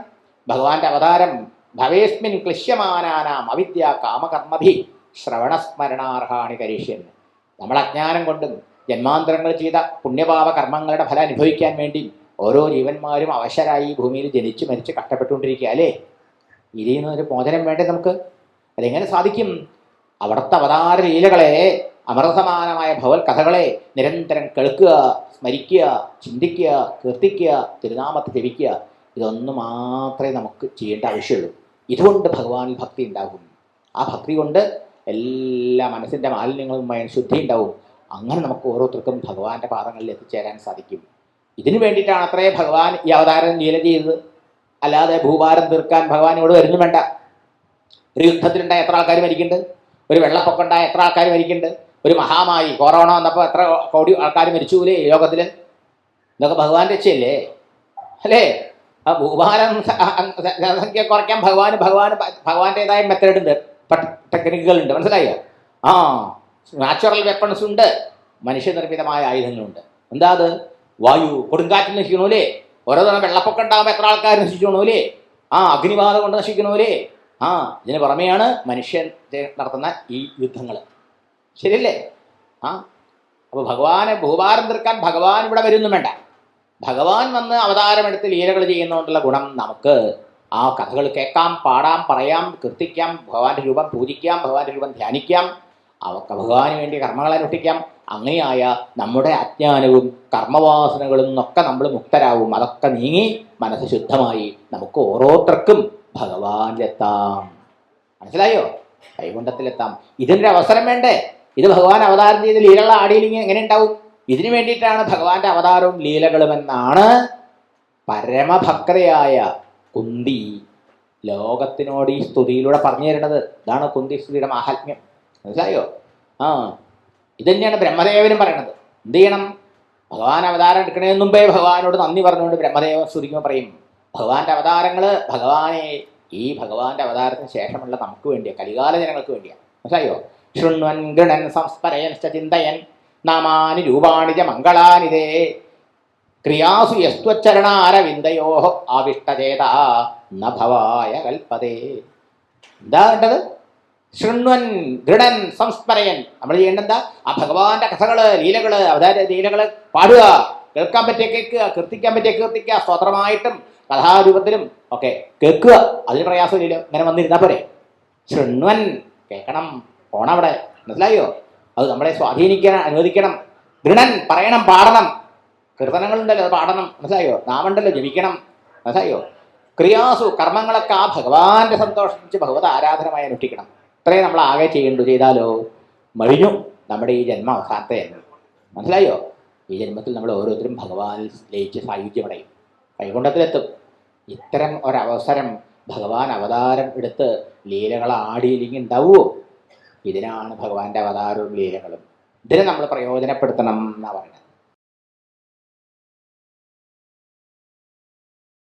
ഭഗവാന്റെ അവതാരം ഭവേസ്മിൻ ക്ലിശ്യമാനാനാം അവിദ്യ കാമകർമ്മഭി ശ്രവണസ്മരണാർഹാണി കരിഷ്യൻ. നമ്മൾ അജ്ഞാനം കൊണ്ടും ജന്മാന്തരങ്ങൾ ചെയ്ത പുണ്യപാപ കർമ്മങ്ങളുടെ ഫലം അനുഭവിക്കാൻ വേണ്ടി ഓരോ ജീവന്മാരും അവശരായി ഭൂമിയിൽ ജനിച്ച് മരിച്ച് കഷ്ടപ്പെട്ടുകൊണ്ടിരിക്കുക അല്ലേ? ഇതിൽ നിന്നൊരു മോചനം വേണ്ടേ നമുക്ക്? അതെങ്ങനെ സാധിക്കും? അവിടുത്തെ അവതാര ലീലകളെ, അമൃതസമാനമായ ഭവൽ കഥകളെ നിരന്തരം കേൾക്കുക, സ്മരിക്കുക, ചിന്തിക്കുക, കീർത്തിക്കുക, തിരുനാമത്തെ ജപിക്കുക. ഇതൊന്നു മാത്രമേ നമുക്ക് ചെയ്യേണ്ട ആവശ്യമുള്ളൂ. ഇതുകൊണ്ട് ഭഗവാനിൽ ഭക്തി ഉണ്ടാകും. ആ ഭക്തി കൊണ്ട് എല്ലാ മനസ്സിൻ്റെ മാലിന്യങ്ങളും ശുദ്ധി ഉണ്ടാവും. അങ്ങനെ നമുക്ക് ഓരോരുത്തർക്കും ഭഗവാന്റെ പാദങ്ങളിൽ എത്തിച്ചേരാൻ സാധിക്കും. ഇതിനു വേണ്ടിയിട്ടാണ് അത്രേ ഭഗവാൻ ഈ അവതാരം ലീല ചെയ്തത്. അല്ലാതെ ഭൂഭാരം തീർക്കാൻ ഭഗവാൻ ഇവിടെ വരുന്നു വേണ്ട. ഒരു യുദ്ധത്തിലുണ്ടായ എത്ര ആൾക്കാർ മരിക്കുന്നുണ്ട്? ഒരു വെള്ളപ്പൊക്കം ഉണ്ടായ എത്ര ആൾക്കാർ മരിക്കുന്നുണ്ട്? ഒരു മഹാമായി കൊറോണ വന്നപ്പോൾ എത്ര കോടി ആൾക്കാർ മരിച്ചുല്ലേ ഈ ലോകത്തിൽ? ഇതൊക്കെ ഭഗവാന്റെ രക്ഷയല്ലേ അല്ലേ? ആ ഭൂഭാരം ജനസംഖ്യ കുറയ്ക്കാൻ ഭഗവാന്റേതായ മെത്തേഡുണ്ട്, ടെക്നിക്കുകളുണ്ട്. മനസ്സിലായോ? നാച്ചുറൽ വെപ്പൺസ് ഉണ്ട്, മനുഷ്യനിർമ്മിതമായ ആയുധങ്ങളുണ്ട്. എന്താ അത്? വായു, കൊടുങ്കാറ്റിൽ നശിക്കണോലേ? ഓരോ തവണ വെള്ളപ്പൊക്കം ഉണ്ടാകുമ്പോൾ എത്ര ആൾക്കാർ നശിക്കണോലേ? അഗ്നിബാധ കൊണ്ട് നശിക്കണോലേ? ഇതിന് പുറമെയാണ് മനുഷ്യൻ നടത്തുന്ന ഈ യുദ്ധങ്ങൾ. ശരിയല്ലേ? അപ്പോൾ ഭഗവാനെ ഭൂഭാരം തീർക്കാൻ ഭഗവാൻ ഇവിടെ വരുന്നും വേണ്ട. ഭഗവാൻ വന്ന് അവതാരമെടുത്ത് ലീലകൾ ചെയ്യുന്നതുകൊണ്ടുള്ള ഗുണം നമുക്ക് ആ കഥകൾ കേൾക്കാം, പാടാം, പറയാം, കീർത്തിക്കാം, ഭഗവാന്റെ രൂപം പൂജിക്കാം, ഭഗവാന്റെ രൂപം ധ്യാനിക്കാം, അവർക്ക് ഭഗവാന് വേണ്ടി കർമ്മങ്ങൾ അനുഷ്ഠിക്കാം. അങ്ങനെയായ നമ്മുടെ അജ്ഞാനവും കർമ്മവാസനകളും ഒക്കെ നമ്മൾ മുക്തരാവും. അതൊക്കെ നീങ്ങി മനസ്സ് ശുദ്ധമായി നമുക്ക് ഓരോരുത്തർക്കും ഭഗവാനിലെത്താം. മനസ്സിലായോ? വൈകുണ്ഠത്തിലെത്താം. ഇതിൻ്റെ അവസരം വേണ്ടേ? ഇത് ഭഗവാൻ അവതാരം ചെയ്ത് ലീലകൾ ആടിയില്ലെങ്കിൽ എങ്ങനെ ഉണ്ടാവും? ഇതിനു വേണ്ടിയിട്ടാണ് ഭഗവാന്റെ അവതാരവും ലീലകളുമെന്നാണ് പരമഭക്തയായ കുന്തി ലോകത്തിനോട് ഈ സ്തുതിയിലൂടെ പറഞ്ഞു തരുന്നത്. ഇതാണ് കുന്തി സ്തുതിയുടെ മാഹാത്മ്യം. മനസ്സിലായോ? ഇത് തന്നെയാണ് ബ്രഹ്മദേവനും പറയണത്. എന്ത് ചെയ്യണം? ഭഗവാൻ അവതാരം എടുക്കണതിന് മുമ്പേ ഭഗവാനോട് നന്ദി പറഞ്ഞുകൊണ്ട് ബ്രഹ്മദേവൻ സ്തുതിക്കുമ്പോൾ പറയും, ഭഗവാന്റെ അവതാരങ്ങൾ ഭഗവാനെ ഈ ഭഗവാന്റെ അവതാരത്തിന് ശേഷമുള്ള നമുക്ക് വേണ്ടിയാണ്, കലികാല ജനങ്ങൾക്ക് വേണ്ടിയാണ്. മനസ്സിലായോ? ശൃണ്വൻ ഗൃണൻ സംസ്മരയൻ ചിന്തയൻ നാമാനി രൂപാണിജ മംഗളാനിതേ ക്രിയാസു യസ്ത്വച്ചരണാരവിന്ദയോ ആവിഷ്ടചേത നഭവായ കൽപ്പതേ. എന്താ വേണ്ടത്? ശൃണ്വൻ ഗൃണൻ സംസ്മരയൻ. നമ്മൾ ചെയ്യേണ്ടതെന്താ? ആ ഭഗവാന്റെ കഥകള്, ലീലകള്, അവതാര ലീലകള് പാടുക, കേൾക്കാൻ പറ്റിയ കേൾക്കുക, കീർത്തിക്കാൻ പറ്റിയ കീർത്തിക്കുക, സ്തോത്രമായിട്ടും കഥാരൂപത്തിലും ഒക്കെ കേൾക്കുക. അതിന് പ്രയാസമില്ലല്ലോ, ഇങ്ങനെ വന്നിരുന്നാൽ പോരെ. ശൃണ്വൻ കേൾക്കണം, പോണവിടെ. മനസ്സിലായോ? അത് നമ്മളെ സ്വാധീനിക്കാൻ അനുവദിക്കണം. ഗൃണൻ പറയണം, പാടണം. കീർത്തനങ്ങളുണ്ടല്ലോ, അത് പാടണം. മനസ്സിലായോ? നാമുണ്ടല്ലോ, ജപിക്കണം. മനസ്സിലായോ? ക്രിയാസു കർമ്മങ്ങളൊക്കെ ആ ഭഗവാന്റെ സന്തോഷിച്ച് ഭഗവത് ആരാധനമായി അനുഷ്ഠിക്കണം. ഇത്രയും നമ്മൾ ആകെ ചെയ്താലോ മഴിഞ്ഞു നമ്മുടെ ഈ ജന്മ അവസാനത്തെ ജന്മം. മനസ്സിലായോ? ഈ ജന്മത്തിൽ നമ്മൾ ഓരോരുത്തരും ഭഗവാനിൽ ലയിച്ച് സായുജ്യമടയും, വൈകുണ്ഠത്തിലെത്തും. ഇത്തരം ഒരവസരം ഭഗവാൻ അവതാരം എടുത്ത് ലീലകൾ ആടിയില്ലെങ്കിൽ ഉണ്ടാവുമോ? ഇതിനാണ് ഭഗവാന്റെ അവതാരവും ലീലകളും. ഇതിനെ നമ്മൾ പ്രയോജനപ്പെടുത്തണം എന്നാണ് പറയുന്നത്.